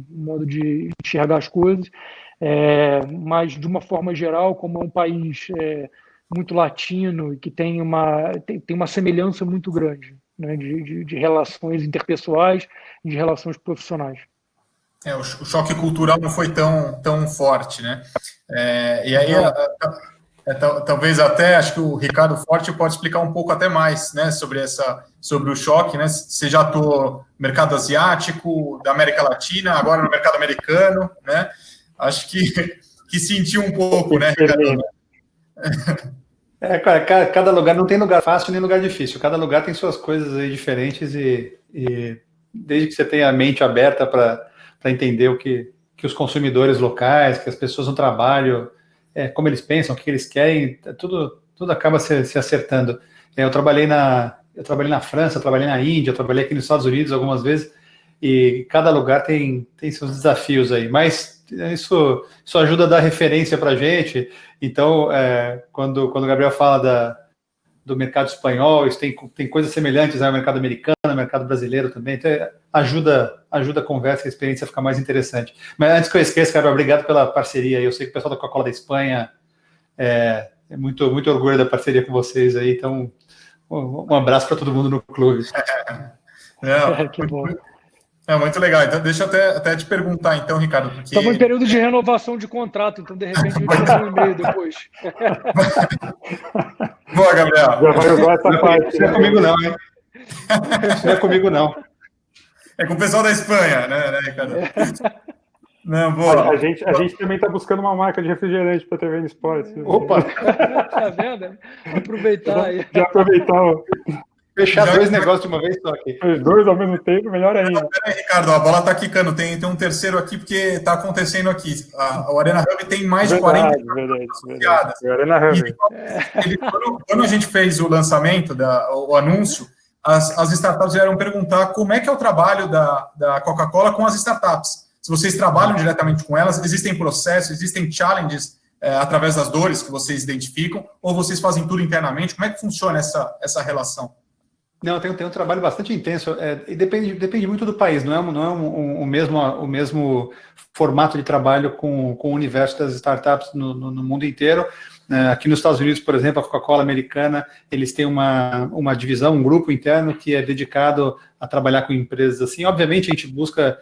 modo de enxergar as coisas. Mas, de uma forma geral, como é um país muito latino e que tem uma semelhança muito grande, né, de relações interpessoais e de relações profissionais.
O choque cultural não foi tão forte, né? E aí, talvez até, acho que o Ricardo Forte pode explicar um pouco até mais, né, sobre o choque, né? Você já atuou no mercado asiático, da América Latina, agora no mercado americano, né? Acho que sentiu um pouco, né, Ricardo?
Cada lugar, não tem lugar fácil nem lugar difícil. Cada lugar tem suas coisas aí diferentes e desde que você tenha a mente aberta para entender o que os consumidores locais, que as pessoas no trabalho, como eles pensam, o que eles querem, tudo acaba se acertando. Eu trabalhei na França, trabalhei na Índia, trabalhei aqui nos Estados Unidos algumas vezes, e cada lugar tem seus desafios aí, mas isso ajuda a dar referência para a gente. Então, quando o Gabriel fala do mercado espanhol, isso tem coisas semelhantes ao mercado americano, ao mercado brasileiro também, então ajuda a conversa e a experiência a ficar mais interessante. Mas antes que eu esqueça, Gabriel, obrigado pela parceria. Eu sei que o pessoal da Coca-Cola da Espanha é muito, muito orgulho da parceria com vocês aí, então um abraço para todo mundo no clube.
Que bom.
Muito legal. Então, deixa eu até te perguntar, então, Ricardo. Porque...
Estamos em período de renovação de contrato, então, de repente, eu te mando um e-mail depois.
Boa, Gabriel.
Não é comigo, não, hein?
Não é comigo, não.
É com o pessoal da Espanha, né, Ricardo? Não, boa.
A gente também está buscando uma marca de refrigerante para TV Esportes.
Opa!
Tá vendo? Aproveitar aí.
Já aproveitar.
Fechar dois negócios de uma vez só aqui.
Dois ao mesmo tempo, melhor ainda.
Peraí, Ricardo, a bola está quicando. Tem um terceiro aqui, porque está acontecendo aqui. O Arena Hub tem mais de 40 associadas.
Arena Hub.
Quando a gente fez o lançamento, o anúncio, as startups vieram perguntar como é que é o trabalho da Coca-Cola com as startups. Se vocês trabalham diretamente com elas, existem processos, existem challenges através das dores que vocês identificam, ou vocês fazem tudo internamente? Como é que funciona essa relação?
Não, tem um trabalho bastante intenso, e depende muito do país, não é o mesmo formato de trabalho com o universo das startups no mundo inteiro. Aqui nos Estados Unidos, por exemplo, a Coca-Cola americana, eles têm uma divisão, um grupo interno que é dedicado a trabalhar com empresas assim. Obviamente, a gente busca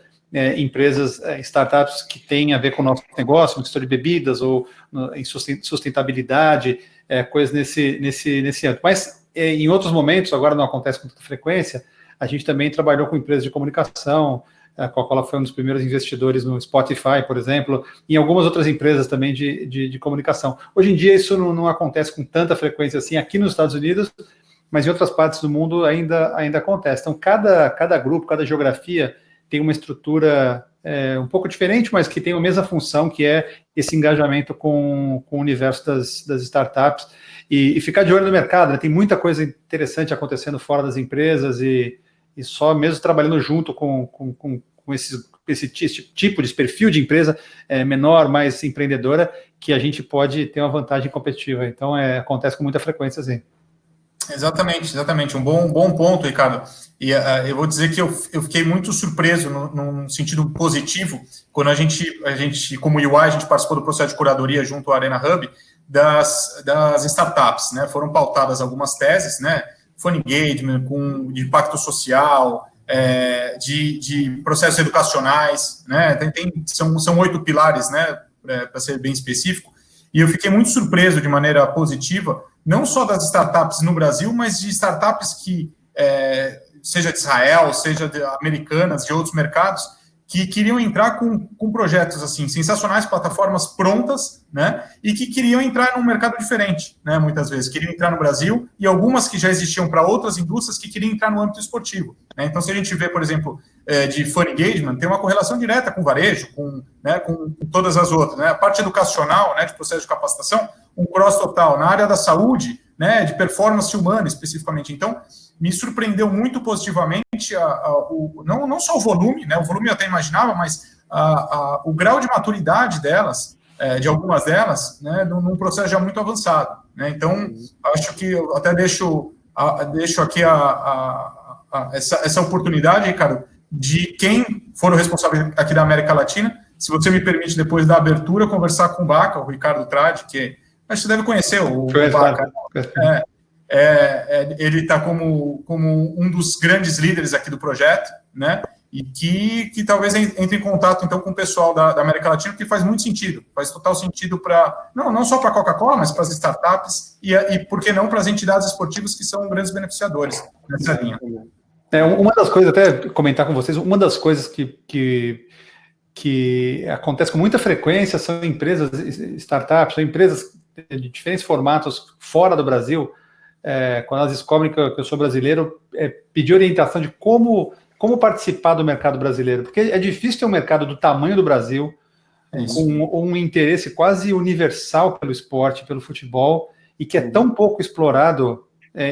empresas, startups que têm a ver com o nosso negócio, no setor de bebidas ou em sustentabilidade, coisas nesse âmbito. Mas em outros momentos, agora não acontece com tanta frequência, a gente também trabalhou com empresas de comunicação. A Coca-Cola foi um dos primeiros investidores no Spotify, por exemplo, e em algumas outras empresas também de comunicação. Hoje em dia isso não acontece com tanta frequência assim. Aqui nos Estados Unidos, mas em outras partes do mundo ainda acontece. Então, cada grupo, cada geografia tem uma estrutura um pouco diferente, mas que tem a mesma função, que é esse engajamento com o universo das startups e ficar de olho no mercado, né? Tem muita coisa interessante acontecendo fora das empresas e só mesmo trabalhando junto com esse tipo de perfil de empresa menor, mais empreendedora, que a gente pode ter uma vantagem competitiva. Então, acontece com muita frequência, sim.
Exatamente. Um bom ponto, Ricardo. E eu vou dizer que eu fiquei muito surpreso, num sentido positivo, quando a gente, como UI, a gente participou do processo de curadoria junto à Arena Hub das startups, né? Foram pautadas algumas teses, né? Fun engagement, de impacto social, de processos educacionais, né? São 8 pilares, né? Para ser bem específico. E eu fiquei muito surpreso de maneira positiva, não só das startups no Brasil, mas de startups que, seja de Israel, seja de americanas, de outros mercados, que queriam entrar com projetos assim sensacionais, plataformas prontas, né, e que queriam entrar num mercado diferente, né, muitas vezes. Queriam entrar no Brasil, e algumas que já existiam para outras indústrias que queriam entrar no âmbito esportivo, né. Então, se a gente vê, por exemplo, de Fun Engagement, tem uma correlação direta com varejo, com todas as outras, né. A parte educacional, né, de processo de capacitação, um cross total. Na área da saúde, né, de performance humana, especificamente. Então, me surpreendeu muito positivamente não só o volume, né, o volume eu até imaginava, mas o grau de maturidade delas, de algumas delas, né, num processo já muito avançado, né. Então, acho que eu até deixo aqui essa oportunidade, Ricardo, de quem for o responsável aqui da América Latina, se você me permite, depois da abertura, conversar com o Baca, o Ricardo Tradi, que acho que você deve conhecer o Baca. Ele está como um dos grandes líderes aqui do projeto, né? E que talvez entre em contato, então, com o pessoal da América Latina, porque faz muito sentido, faz total sentido para, não só para a Coca-Cola, mas para as startups e por que não, para as entidades esportivas que são grandes beneficiadores nessa linha.
Uma das coisas, até comentar com vocês, uma das coisas que acontece com muita frequência são empresas, startups, são empresas de diferentes formatos fora do Brasil, quando elas descobrem que eu sou brasileiro, pedir orientação de como participar do mercado brasileiro, porque é difícil ter um mercado do tamanho do Brasil, com um interesse quase universal pelo esporte, pelo futebol, e que é tão pouco explorado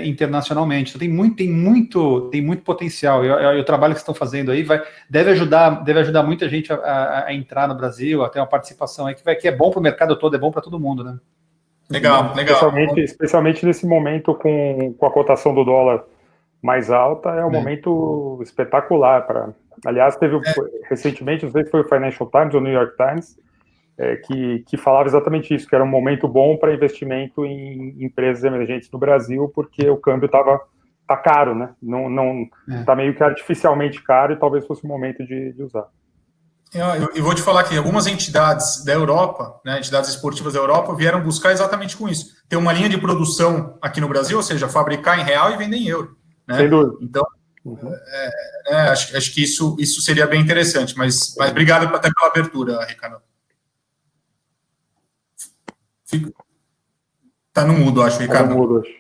internacionalmente. Então, tem muito potencial. E o trabalho que estão fazendo aí deve ajudar muita gente a entrar no Brasil, a ter uma participação aí que é bom para o mercado todo, é bom para todo mundo, né?
Legal.
Especialmente nesse momento com a cotação do dólar mais alta, é um momento espetacular. Aliás, teve recentemente, não sei se foi o Financial Times ou o New York Times, que falava exatamente isso, que era um momento bom para investimento em empresas emergentes no Brasil, porque o câmbio tá caro, né? Não tá meio que artificialmente caro, e talvez fosse o momento de usar.
Eu vou te falar que algumas entidades da Europa, né, entidades esportivas da Europa, vieram buscar exatamente com isso. Ter uma linha de produção aqui no Brasil, ou seja, fabricar em real e vender em euro, né?
Sem dúvida.
Então, acho que isso seria bem interessante, mas obrigado até pela abertura, Ricardo. Tá no mudo, acho, Ricardo.
Tá no mudo, acho.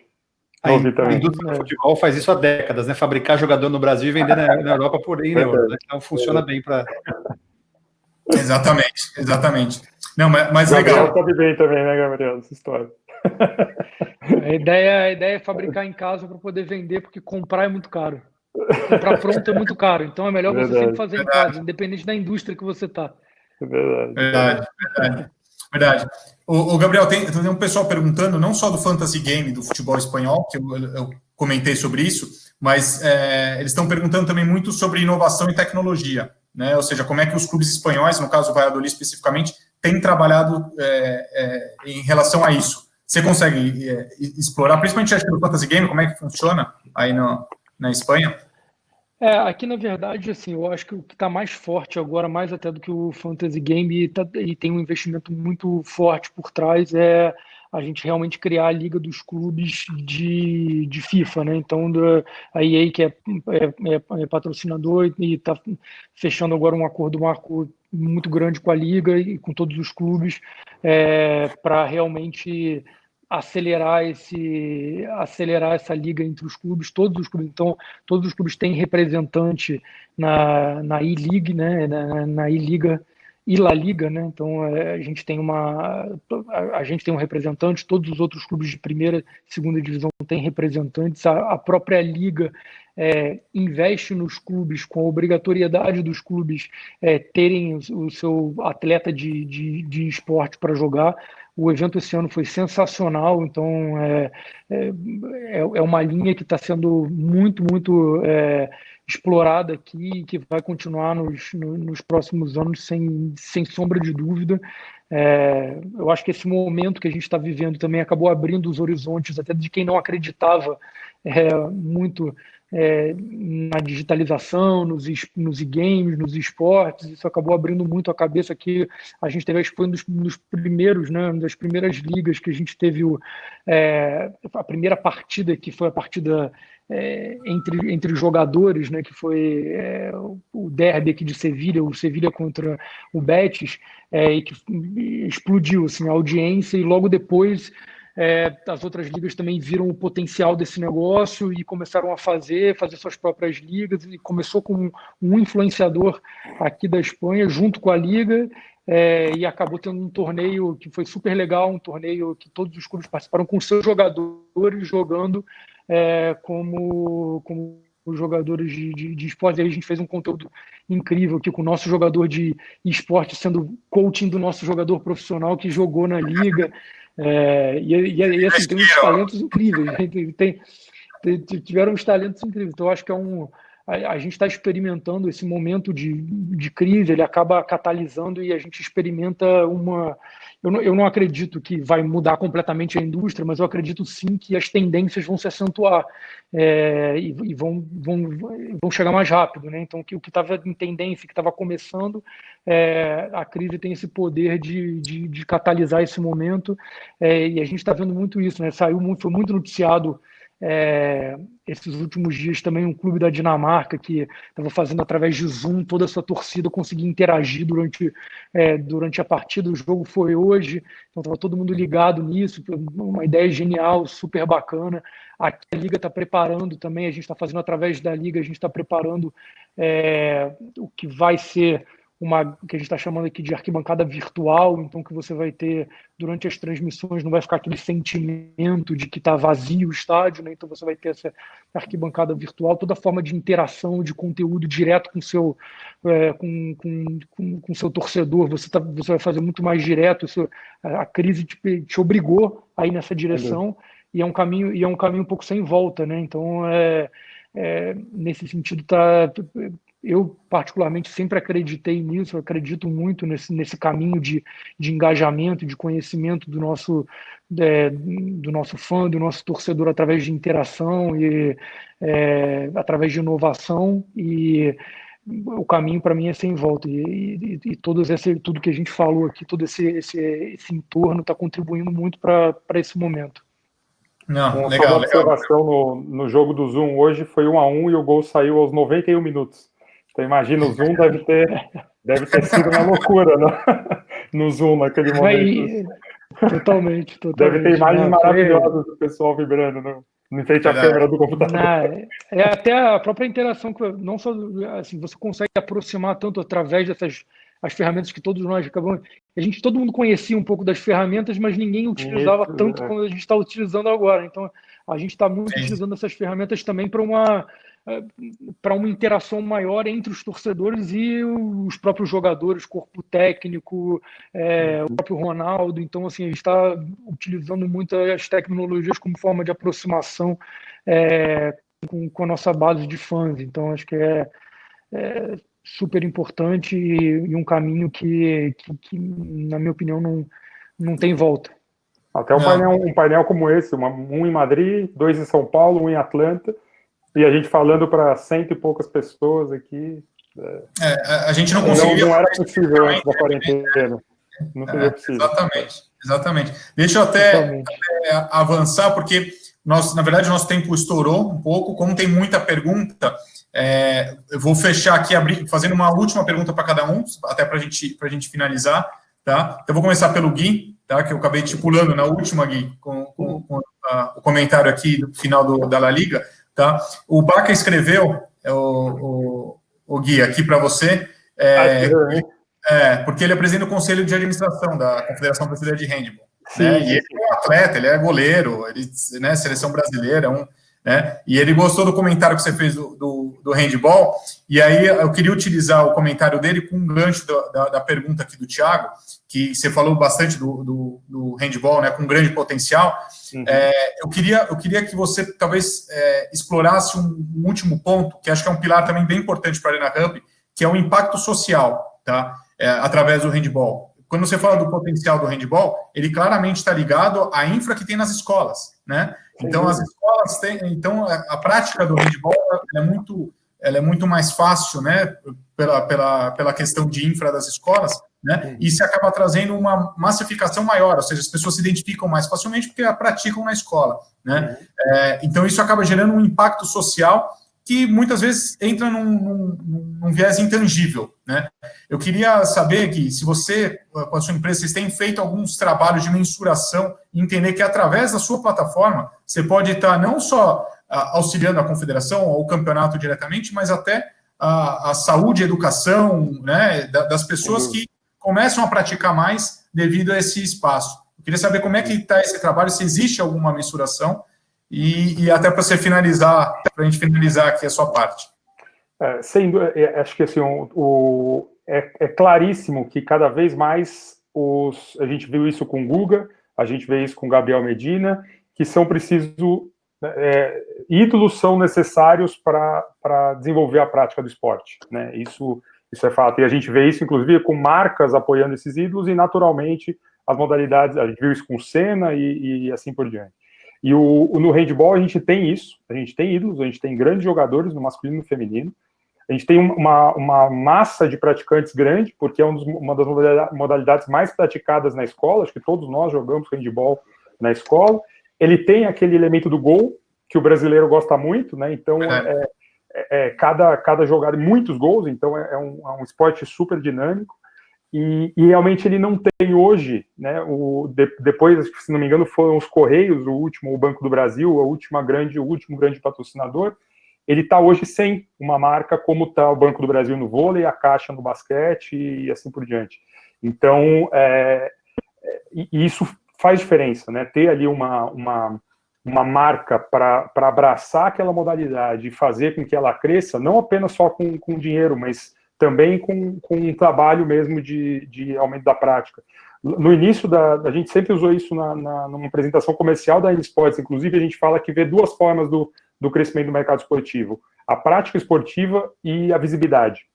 A indústria do futebol faz isso há décadas, né? Fabricar jogador no Brasil e vender na Europa por em euro, né? Então funciona bem para...
Exatamente. Não, mas
Gabriel
legal.
sabe bem também, né, Gabriel, essa história.
A ideia é fabricar em casa para poder vender, porque comprar é muito caro. Comprar pronto é muito caro. Então é melhor você sempre fazer em casa, independente da indústria que você está.
Verdade. O Gabriel, tem um pessoal perguntando, não só do Fantasy Game, do futebol espanhol, que eu comentei sobre isso, mas eles estão perguntando também muito sobre inovação e tecnologia, né? Ou seja, como é que os clubes espanhóis, no caso o Valladolid especificamente, têm trabalhado em relação a isso. Você consegue explorar, principalmente acho que no Fantasy Game, como é que funciona aí na Espanha?
Aqui, na verdade, assim, eu acho que o que está mais forte agora, mais até do que o Fantasy Game, e tem um investimento muito forte por trás, é a gente realmente criar a Liga dos Clubes de FIFA, né? Então, a EA, que é patrocinador e está fechando agora um acordo marco muito grande com a Liga e com todos os clubes, para realmente acelerar essa liga entre os clubes, todos os clubes. Então, todos os clubes têm representante na E-League, né, na E-Liga e La Liga, né? Então a gente tem um representante, todos os outros clubes de primeira e segunda divisão têm representantes, a própria liga investe nos clubes com a obrigatoriedade dos clubes terem o seu atleta de esporte para jogar. O evento esse ano foi sensacional, então é uma linha que está sendo muito explorada aqui e que vai continuar nos próximos anos sem sombra de dúvida. Eu acho que esse momento que a gente está vivendo também acabou abrindo os horizontes até de quem não acreditava muito na digitalização, nos e-games, nos esportes. Isso acabou abrindo muito a cabeça aqui. A gente teve, acho que foi um dos primeiros, né, uma das primeiras ligas que a gente teve a primeira partida, que foi a partida entre jogadores, né, que foi o derby aqui de Sevilha, o Sevilha contra o Betis, e que explodiu assim, a audiência, e logo depois as outras ligas também viram o potencial desse negócio e começaram a fazer suas próprias ligas, e começou com um influenciador aqui da Espanha junto com a liga, e acabou tendo um torneio que foi super legal, um torneio que todos os clubes participaram com seus jogadores jogando como os jogadores de esporte. Aí a gente fez um conteúdo incrível aqui com o nosso jogador de esporte sendo coaching do nosso jogador profissional que jogou na liga. E assim, tem uns talentos incríveis, tiveram uns talentos incríveis. Então, eu acho que a gente está experimentando esse momento de crise, ele acaba catalisando e a gente experimenta eu não acredito que vai mudar completamente a indústria, mas eu acredito sim que as tendências vão se acentuar e vão chegar mais rápido, né? Então, o que estava em tendência, que estava começando, a crise tem esse poder de catalisar esse momento, e a gente está vendo muito isso, né? Foi muito noticiado esses últimos dias também um clube da Dinamarca que estava fazendo através de Zoom toda a sua torcida conseguir interagir durante a partida. O jogo foi hoje, então estava todo mundo ligado nisso, uma ideia genial, super bacana. Aqui a Liga está preparando também, a gente está fazendo através da Liga, a gente está preparando o que vai ser que a gente está chamando aqui de arquibancada virtual, então que você vai ter, durante as transmissões, não vai ficar aquele sentimento de que está vazio o estádio, né? Então você vai ter essa arquibancada virtual, toda forma de interação, de conteúdo direto com seu torcedor, você vai fazer muito mais direto, a crise te obrigou a ir nessa direção, e é um caminho um pouco sem volta, né? Então, nesse sentido, eu particularmente sempre acreditei nisso, eu acredito muito nesse caminho de engajamento, de conhecimento do nosso fã, do nosso torcedor, através de interação e através de inovação, e o caminho para mim é sem volta, e tudo que a gente falou aqui, todo esse entorno está contribuindo muito para esse momento.
Não, legal, uma observação no jogo do Zoom hoje foi 1-1 e o gol saiu aos 91 minutos. Então imagina, o Zoom deve ter sido uma loucura, né? No Zoom naquele momento.
Totalmente.
Deve ter imagens maravilhosas do pessoal vibrando em frente à câmera do computador.
Até a própria interação, não só assim, você consegue aproximar tanto através as ferramentas que todos nós acabamos. Todo mundo conhecia um pouco das ferramentas, mas ninguém utilizava tanto como a gente está utilizando agora. Então, a gente está muito utilizando essas ferramentas também para uma interação maior entre os torcedores e os próprios jogadores, corpo técnico, o próprio Ronaldo. Então, assim, a gente está utilizando muito as tecnologias como forma de aproximação com a nossa base de fãs. Então, acho que é super importante e um caminho que, na minha opinião, não tem volta.
Até um painel como esse, um em Madrid, 2 em São Paulo, 1 em Atlanta, e a gente falando para 100 e poucas pessoas aqui.
A gente não conseguiu.
Não era possível antes da quarentena. Não seria possível.
Exatamente. Deixa eu até avançar, porque na verdade, o nosso tempo estourou um pouco. Como tem muita pergunta, eu vou fechar aqui, fazendo uma última pergunta para cada um, até para a gente finalizar. Tá? Eu vou começar pelo Gui. tá? Que eu acabei estipulando na última, Gui, com o comentário aqui do final da La Liga, tá? O Baca escreveu, o Gui, aqui para você, porque ele é presidente do Conselho de Administração da Confederação Brasileira de Handball.
Sim,
né? E ele é um atleta, ele é goleiro, né, seleção brasileira, né? E ele gostou do comentário que você fez do handball, e aí eu queria utilizar o comentário dele com um gancho da pergunta aqui do Thiago, que você falou bastante do handball, né, com grande potencial. Uhum. Eu queria que você talvez explorasse um último ponto, que acho que é um pilar também bem importante para a Arena Hub, que é o impacto social, tá? Através do handball. Quando você fala do potencial do handball, ele claramente está ligado à infra que tem nas escolas, né? Então, as escolas têm... Então, a prática do handball ela é muito mais fácil, né? Pela questão de infra das escolas, né? E se acaba trazendo uma massificação maior, ou seja, as pessoas se identificam mais facilmente porque a praticam na escola, né? Então, isso acaba gerando um impacto social que muitas vezes entra num viés intangível, né? Eu queria saber que se você, com a sua empresa, vocês têm feito alguns trabalhos de mensuração e entender que através da sua plataforma você pode estar não só auxiliando a confederação ou o campeonato diretamente, mas até a saúde e educação, né, das pessoas que começam a praticar mais devido a esse espaço. Eu queria saber como é que está esse trabalho, se existe alguma mensuração, e até para você finalizar, para a gente finalizar aqui a sua parte.
Acho que assim, é claríssimo que cada vez mais a gente viu isso com o Guga, a gente vê isso com o Gabriel Medina, que são precisos, ídolos são necessários para desenvolver a prática do esporte, né? Isso é fato, e a gente vê isso, inclusive, com marcas apoiando esses ídolos, e naturalmente as modalidades, a gente viu isso com o Senna e assim por diante. E no handball a gente tem isso, a gente tem ídolos, a gente tem grandes jogadores no masculino e no feminino, a gente tem uma massa de praticantes grande, porque é uma das modalidades mais praticadas na escola, acho que todos nós jogamos handball na escola. Ele tem aquele elemento do gol, que o brasileiro gosta muito, né? Então, cada jogada, muitos gols, então é um esporte super dinâmico. E realmente ele não tem hoje, né? Depois, se não me engano, foram os Correios, o Banco do Brasil, o último grande patrocinador. Ele está hoje sem uma marca como está o Banco do Brasil no vôlei, a Caixa no basquete e assim por diante. Então, isso faz diferença, né? Ter ali uma marca para abraçar aquela modalidade e fazer com que ela cresça, não apenas só com dinheiro, mas também com um trabalho mesmo de aumento da prática. No início, a gente sempre usou isso numa apresentação comercial da N-Sports, inclusive a gente fala que vê duas formas do crescimento do mercado esportivo: a prática esportiva e a visibilidade.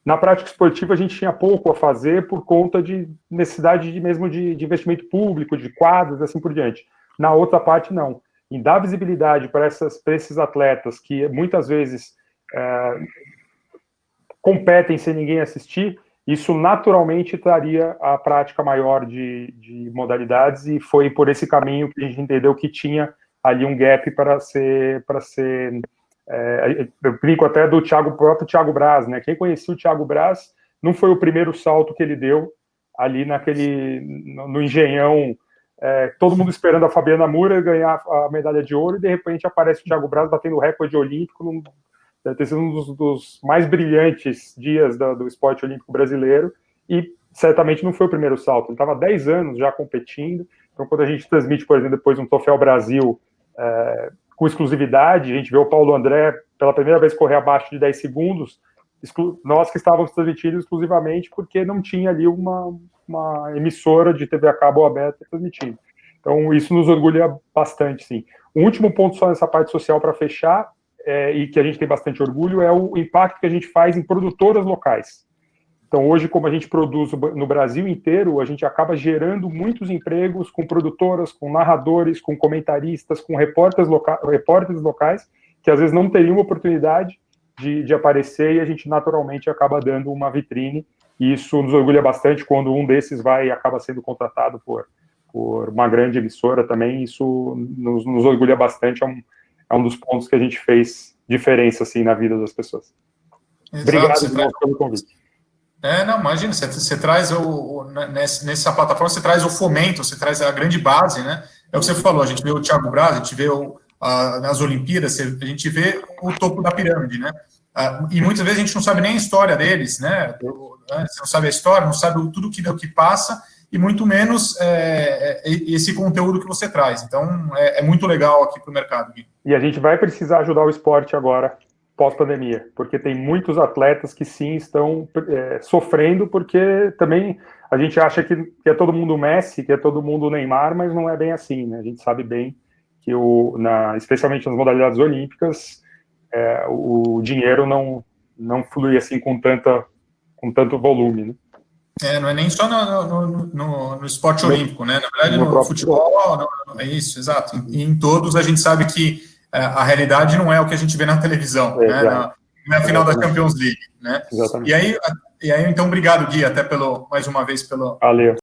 Na prática esportiva, a gente tinha pouco a fazer por conta de necessidade de investimento público, de quadros, assim por diante. Na outra parte, não. Em dar visibilidade para esses atletas que muitas vezes competem sem ninguém assistir, isso naturalmente traria a prática maior de modalidades, e foi por esse caminho que a gente entendeu que tinha ali um gap para ser eu brinco até do próprio Thiago Braz, né? Quem conhecia o Thiago Braz não foi o primeiro salto que ele deu ali no Engenhão, todo mundo esperando a Fabiana Moura ganhar a medalha de ouro, e de repente aparece o Thiago Braz batendo o recorde olímpico. Deve ter sido um dos mais brilhantes dias do esporte olímpico brasileiro, e certamente não foi o primeiro salto. Ele estava há 10 anos já competindo. Então, quando a gente transmite, por exemplo, depois um Troféu Brasil com exclusividade, a gente vê o Paulo André pela primeira vez correr abaixo de 10 segundos, nós que estávamos transmitindo exclusivamente porque não tinha ali uma emissora de TV a cabo aberta transmitindo. Então, isso nos orgulha bastante, sim. Um último ponto só nessa parte social para fechar, e que a gente tem bastante orgulho, é o impacto que a gente faz em produtoras locais. Então, hoje, como a gente produz no Brasil inteiro, a gente acaba gerando muitos empregos com produtoras, com narradores, com comentaristas, com repórteres locais, que às vezes não teriam oportunidade de aparecer, e a gente naturalmente acaba dando uma vitrine, e isso nos orgulha bastante quando um desses acaba sendo contratado por uma grande emissora também. Isso nos orgulha bastante, é um dos pontos que a gente fez diferença assim, na vida das pessoas.
Exato.
Obrigado pelo convite.
Não, imagina, você traz nessa plataforma, você traz o fomento, você traz a grande base, né? É o que você falou, a gente vê o Thiago Braz, a gente vê nas Olimpíadas, a gente vê o topo da pirâmide, né? E muitas vezes a gente não sabe nem a história deles, né? Você não sabe a história, não sabe tudo que passa, e muito menos esse conteúdo que você traz. Então, é muito legal aqui para o mercado, Gui.
E a gente vai precisar ajudar o esporte agora, pós-pandemia, porque tem muitos atletas que sim estão sofrendo, porque também a gente acha que é todo mundo Messi, que é todo mundo Neymar, mas não é bem assim, né? A gente sabe bem que, especialmente nas modalidades olímpicas, o dinheiro não flui assim com tanto volume, né?
Não é nem só no esporte olímpico, né? Na verdade, no futebol, é isso, exato. E em todos a gente sabe que a realidade não é o que a gente vê na televisão, né? Na final da Champions League, né?
Exatamente.
E aí, então, obrigado, Gui, até mais uma vez, pelo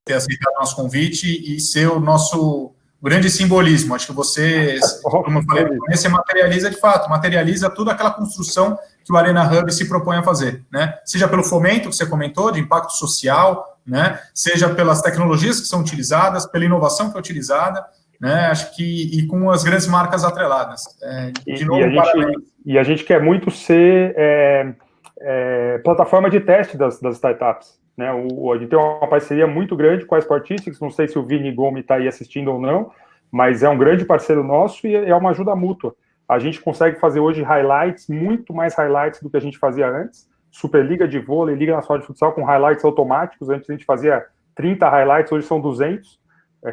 ter aceitado o nosso convite e ser o nosso grande simbolismo. Acho que você, como eu falei, você materializa de fato, materializa toda aquela construção que o Arena Hub se propõe a fazer, né? Seja pelo fomento que você comentou, de impacto social, né? Seja pelas tecnologias que são utilizadas, pela inovação que é utilizada, né? Acho que e com as grandes marcas atreladas.
E a gente quer muito ser plataforma de teste das startups, né? A gente tem uma parceria muito grande com a Sportistics, não sei se o Vini Gomes está aí assistindo ou não, mas é um grande parceiro nosso e é uma ajuda mútua. A gente consegue fazer hoje highlights, muito mais highlights do que a gente fazia antes. Superliga de vôlei, Liga Nacional de Futsal com highlights automáticos. Antes a gente fazia 30 highlights, hoje são 200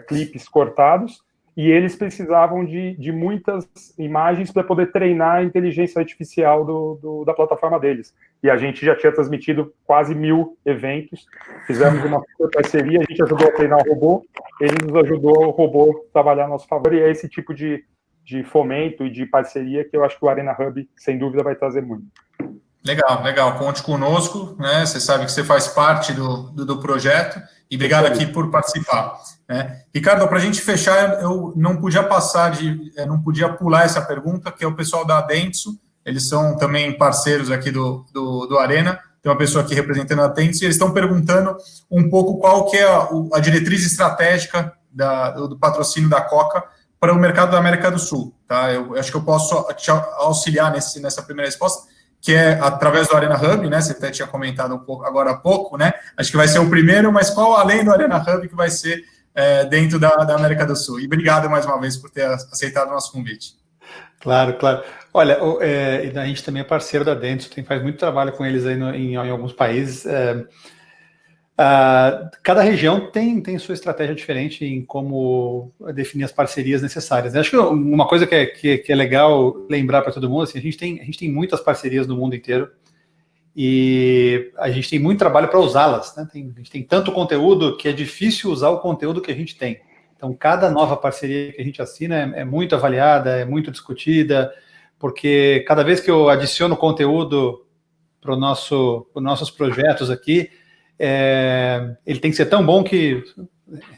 clipes cortados. E eles precisavam de muitas imagens para poder treinar a inteligência artificial da plataforma deles. E a gente já tinha transmitido quase 1000 eventos. Fizemos uma parceria, a gente ajudou a treinar o robô, ele nos ajudou o robô a trabalhar a nosso favor. E é esse tipo de fomento e de parceria que eu acho que o Arena Hub, sem dúvida, vai trazer muito.
Legal. Conte conosco, né? Você sabe que você faz parte do projeto e obrigado aqui por participar. Né? Ricardo, para a gente fechar, eu não podia não podia pular essa pergunta, que é o pessoal da Dentsu, eles são também parceiros aqui do Arena, tem uma pessoa aqui representando a Dentsu, e eles estão perguntando um pouco qual que é a diretriz estratégica do patrocínio da Coca para o mercado da América do Sul. Tá? Eu acho que eu posso te auxiliar nessa primeira resposta, que é através do Arena Hub, né? Você até tinha comentado um pouco agora há pouco, né? Acho que vai ser o primeiro, mas qual além do Arena Hub que vai ser dentro da América do Sul? E obrigado mais uma vez por ter aceitado o nosso convite.
Claro. Olha, a gente também é parceiro da Dentsu, faz muito trabalho com eles aí em alguns países. Cada região tem sua estratégia diferente em como definir as parcerias necessárias. Acho que uma coisa que é legal lembrar para todo mundo, assim, a gente tem muitas parcerias no mundo inteiro e a gente tem muito trabalho para usá-las, né? A gente tem tanto conteúdo que é difícil usar o conteúdo que a gente tem. Então, cada nova parceria que a gente assina é muito avaliada, é muito discutida, porque cada vez que eu adiciono conteúdo para os nossos projetos aqui, ele tem que ser tão bom que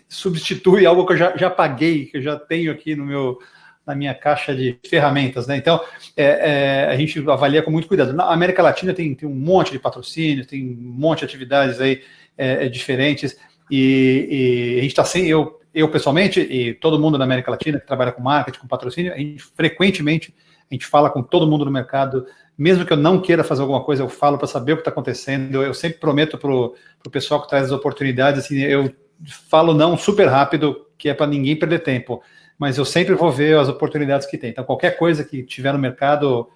substitui algo que eu já paguei, que eu já tenho aqui na minha caixa de ferramentas, né? Então, a gente avalia com muito cuidado. Na América Latina tem um monte de patrocínios, tem um monte de atividades aí diferentes, e a gente está sem... Eu pessoalmente, e todo mundo na América Latina que trabalha com marketing, com patrocínio, frequentemente a gente fala com todo mundo no mercado, mesmo que eu não queira fazer alguma coisa, eu falo para saber o que está acontecendo, eu sempre prometo para o pessoal que traz as oportunidades, assim, eu falo não super rápido, que é para ninguém perder tempo, mas eu sempre vou ver as oportunidades que tem. Então, qualquer coisa que tiver no mercado,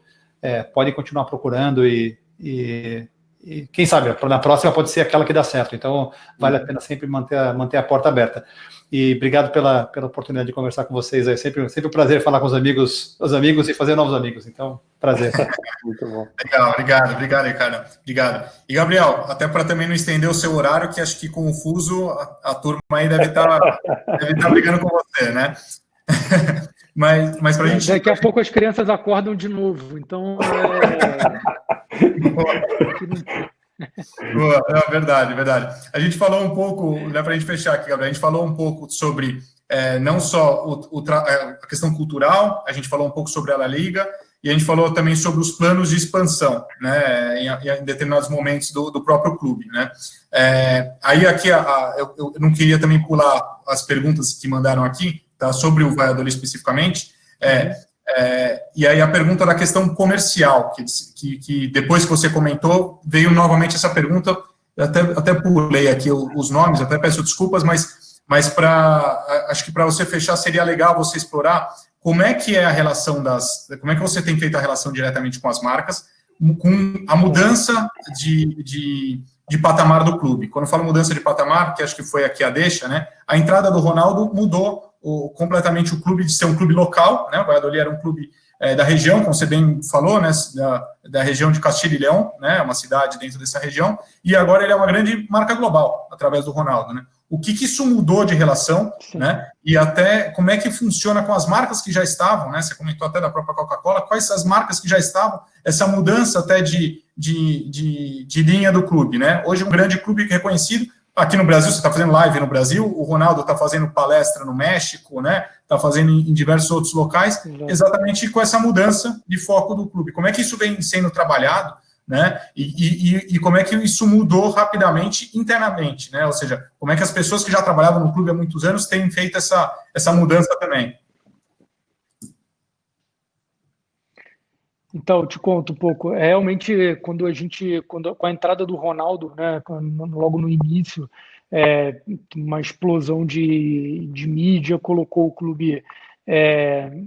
podem continuar procurando e quem sabe, na próxima pode ser aquela que dá certo. Então, vale a pena sempre manter a porta aberta. E obrigado pela oportunidade de conversar com vocês. É sempre um prazer falar com os amigos e fazer novos amigos. Então, prazer.
Muito bom.
Legal, obrigado, Ricardo. Obrigado. E, Gabriel, até para também não estender o seu horário, que acho que com o fuso a turma aí deve estar brigando com você, né? Mas para a gente...
Daqui a pouco as crianças acordam de novo, então...
Verdade. A gente falou um pouco, né, para a gente fechar aqui, Gabriel, a gente falou um pouco sobre não só a questão cultural, a gente falou um pouco sobre a La Liga, e a gente falou também sobre os planos de expansão, né, em determinados momentos do próprio clube, né. Aí aqui, eu não queria também pular as perguntas que mandaram aqui, tá, sobre o Valladolid especificamente, e aí a pergunta da questão comercial, que depois que você comentou, veio novamente essa pergunta, eu até pulei aqui os nomes, até peço desculpas, mas acho que para você fechar seria legal você explorar como é que é a relação como é que você tem feito a relação diretamente com as marcas, com a mudança de patamar do clube. Quando eu falo mudança de patamar, que acho que foi aqui a deixa, né, a entrada do Ronaldo mudou completamente o clube de ser um clube local, né, o Valladolid era um clube da região, como você bem falou, né, da região de Castilho e León, né, uma cidade dentro dessa região, e agora ele é uma grande marca global, através do Ronaldo, né. O que isso mudou de relação, né, e até como é que funciona com as marcas que já estavam, né, você comentou até da própria Coca-Cola, quais as marcas que já estavam, essa mudança até de linha do clube, né, hoje um grande clube reconhecido, aqui no Brasil, você está fazendo live no Brasil, o Ronaldo está fazendo palestra no México, né, está fazendo em diversos outros locais, exatamente com essa mudança de foco do clube. Como é que isso vem sendo trabalhado, né, e como é que isso mudou rapidamente internamente, né, ou seja, como é que as pessoas que já trabalhavam no clube há muitos anos têm feito essa mudança também?
Então, eu te conto um pouco. Realmente, com a entrada do Ronaldo, né, logo no início, uma explosão de mídia colocou o clube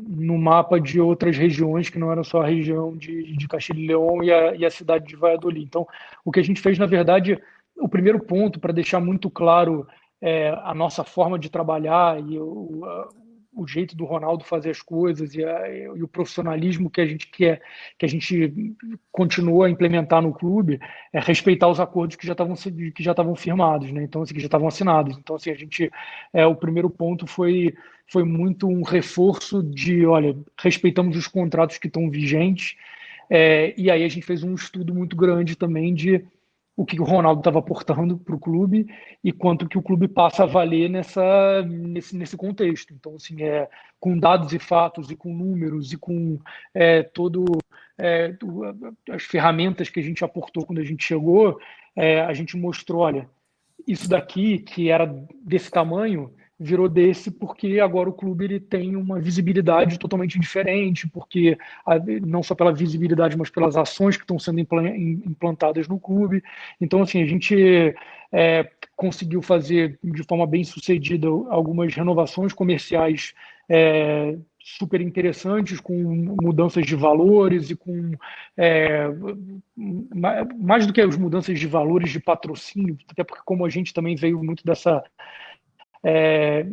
no mapa de outras regiões que não eram só a região de Castilho e León e a cidade de Valladolid. Então, o que a gente fez, na verdade, o primeiro ponto, para deixar muito claro a nossa forma de trabalhar e o jeito do Ronaldo fazer as coisas e o profissionalismo que a gente quer, que a gente continua a implementar no clube, é respeitar os acordos que já estavam firmados, né? Então, assim, que já estavam assinados. Então, assim, o primeiro ponto foi muito um reforço de, olha, respeitamos os contratos que estão vigentes, e aí a gente fez um estudo muito grande também de o que o Ronaldo estava aportando para o clube e quanto que o clube passa a valer nesse contexto. Então, assim, com dados e fatos e com números e com as ferramentas que a gente aportou quando a gente chegou, a gente mostrou, olha, isso daqui, que era desse tamanho, virou desse porque agora o clube ele tem uma visibilidade totalmente diferente, porque não só pela visibilidade, mas pelas ações que estão sendo implantadas no clube. Então, assim, a gente conseguiu fazer de forma bem sucedida algumas renovações comerciais super interessantes, com mudanças de valores e com mais do que as mudanças de valores de patrocínio, até porque como a gente também veio muito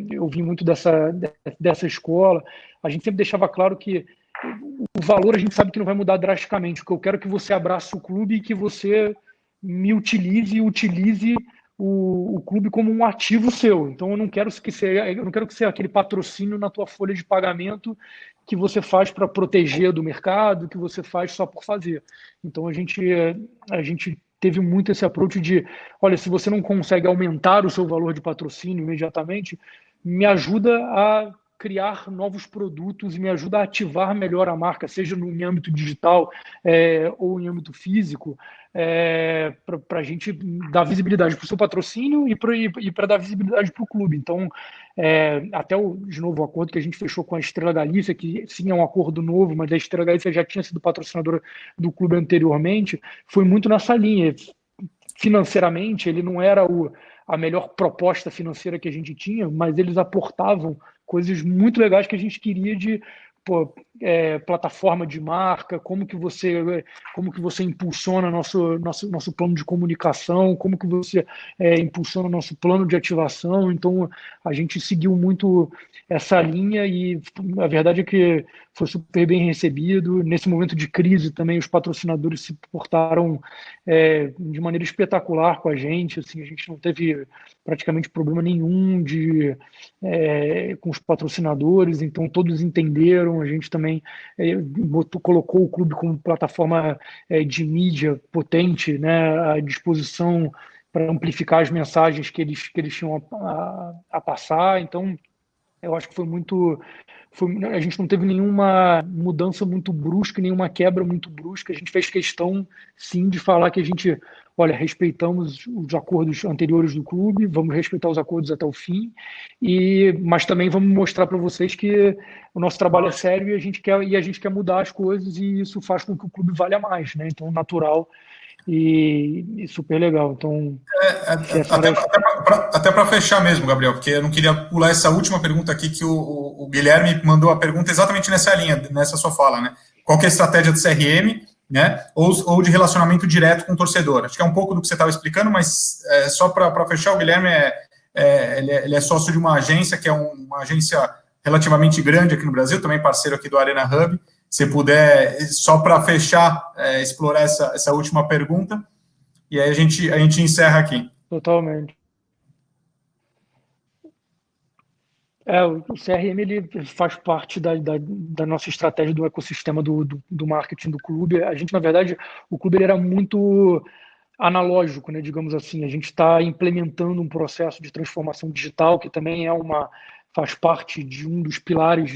eu vim muito dessa escola, a gente sempre deixava claro que o valor a gente sabe que não vai mudar drasticamente, porque eu quero que você abrace o clube e que você me utilize o clube como um ativo seu. Então eu não quero que seja aquele patrocínio na tua folha de pagamento que você faz para proteger do mercado, que você faz só por fazer. Então a gente teve muito esse approach de, olha, se você não consegue aumentar o seu valor de patrocínio imediatamente, me ajuda a criar novos produtos e me ajuda a ativar melhor a marca, seja em âmbito digital ou em âmbito físico, para a gente dar visibilidade para o seu patrocínio e para dar visibilidade para o clube. Então, até de novo, o acordo que a gente fechou com a Estrela Galícia, que sim é um acordo novo, mas a Estrela Galícia já tinha sido patrocinadora do clube anteriormente, foi muito nessa linha. Financeiramente, ele não era a melhor proposta financeira que a gente tinha, mas eles aportavam coisas muito legais que a gente queria de plataforma de marca, como que você impulsiona nosso plano de comunicação, como que você impulsiona o nosso plano de ativação. Então, a gente seguiu muito essa linha e a verdade é que foi super bem recebido. Nesse momento de crise também, os patrocinadores se portaram de maneira espetacular com a gente. Assim, a gente não teve praticamente problema nenhum com os patrocinadores, então todos entenderam. A gente também colocou o clube como plataforma de mídia potente, né, à disposição para amplificar as mensagens que eles tinham a passar. Então, Eu acho que a gente não teve nenhuma mudança muito brusca, nenhuma quebra muito brusca. A gente fez questão, sim, de falar que a gente, olha, respeitamos os acordos anteriores do clube, vamos respeitar os acordos até o fim, mas também vamos mostrar para vocês que o nosso trabalho é sério e a gente quer mudar as coisas, e isso faz com que o clube valha mais, né? Então, natural e super legal. Então,
até para fechar mesmo, Gabriel, porque eu não queria pular essa última pergunta aqui, que o Guilherme mandou a pergunta exatamente nessa linha, nessa sua fala, né? Qual que é a estratégia do CRM, né? Ou de relacionamento direto com o torcedor? Acho que é um pouco do que você estava explicando, mas só para fechar, o Guilherme ele é sócio de uma agência, que é uma agência relativamente grande aqui no Brasil, também parceiro aqui do Arena Hub. Se puder, só para fechar, explorar essa última pergunta, e aí a gente encerra aqui.
Totalmente. O CRM ele faz parte da nossa estratégia do ecossistema do marketing do clube. A gente, na verdade, o clube ele era muito analógico, né, digamos assim. A gente está implementando um processo de transformação digital, que também faz parte de um dos pilares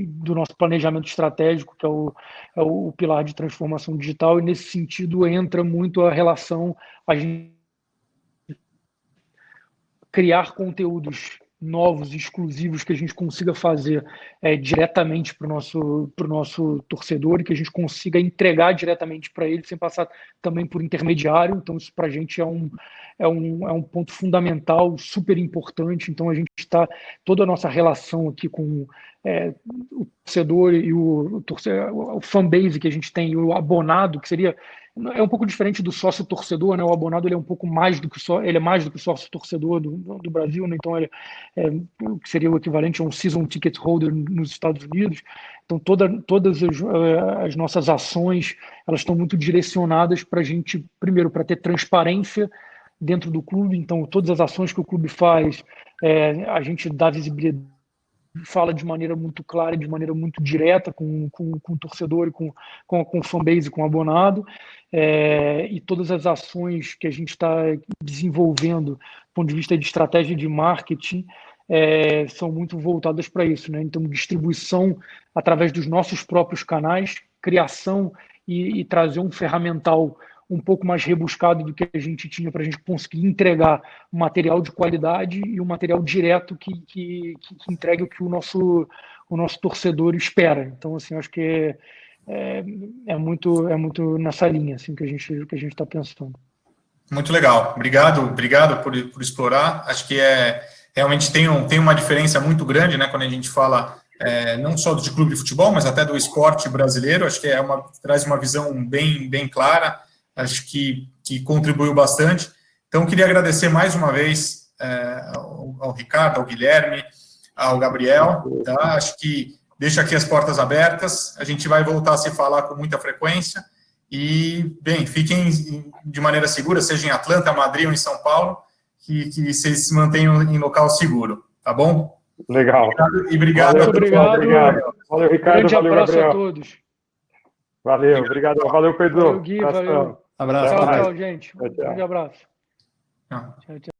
do nosso planejamento estratégico, que é o pilar de transformação digital, e nesse sentido entra muito a relação a gente criar conteúdos novos e exclusivos que a gente consiga fazer diretamente para o nosso torcedor, e que a gente consiga entregar diretamente para ele, sem passar também por intermediário. Então, isso para a gente é um ponto fundamental, super importante. Então, a gente está, toda a nossa relação aqui com o torcedor e o fanbase que a gente tem, e o abonado, que seria... É um pouco diferente do sócio torcedor, né? O abonado ele é um pouco mais do que ele é mais do que o sócio torcedor do Brasil, né? Então ele que seria o equivalente a um season ticket holder nos Estados Unidos. Então todas as nossas ações, elas estão muito direcionadas para a gente, primeiro, para ter transparência dentro do clube. Então todas as ações que o clube faz, a gente dá visibilidade, fala de maneira muito clara, de maneira muito direta com o torcedor e com o fanbase, com o abonado, e todas as ações que a gente está desenvolvendo do ponto de vista de estratégia de marketing são muito voltadas para isso, né? Então, distribuição através dos nossos próprios canais, criação e trazer um ferramental um pouco mais rebuscado do que a gente tinha, para a gente conseguir entregar um material de qualidade e um material direto que entregue o que o nosso torcedor espera. Então, assim, acho que é muito nessa linha assim, que a gente está pensando.
Muito legal. Obrigado por explorar. Acho que realmente tem uma diferença muito grande, né, quando a gente fala não só de clube de futebol, mas até do esporte brasileiro. Acho que traz uma visão bem clara. Acho que contribuiu bastante. Então, queria agradecer mais uma vez ao Ricardo, ao Guilherme, ao Gabriel. Tá? Acho que deixa aqui as portas abertas. A gente vai voltar a se falar com muita frequência. E, bem, fiquem de maneira segura, seja em Atlanta, Madrid ou em São Paulo, que vocês se mantenham em local seguro. Tá bom?
Legal.
Obrigado.
Muito obrigado.
Valeu, Ricardo.
Grande
valeu,
abraço
Gabriel.
a todos.
Valeu, obrigado. Valeu, Pedro.
Valeu, Gui, valeu.
Abraço.
Tchau, gente.
Tchau.
Grande abraço.
Tchau.
Tchau.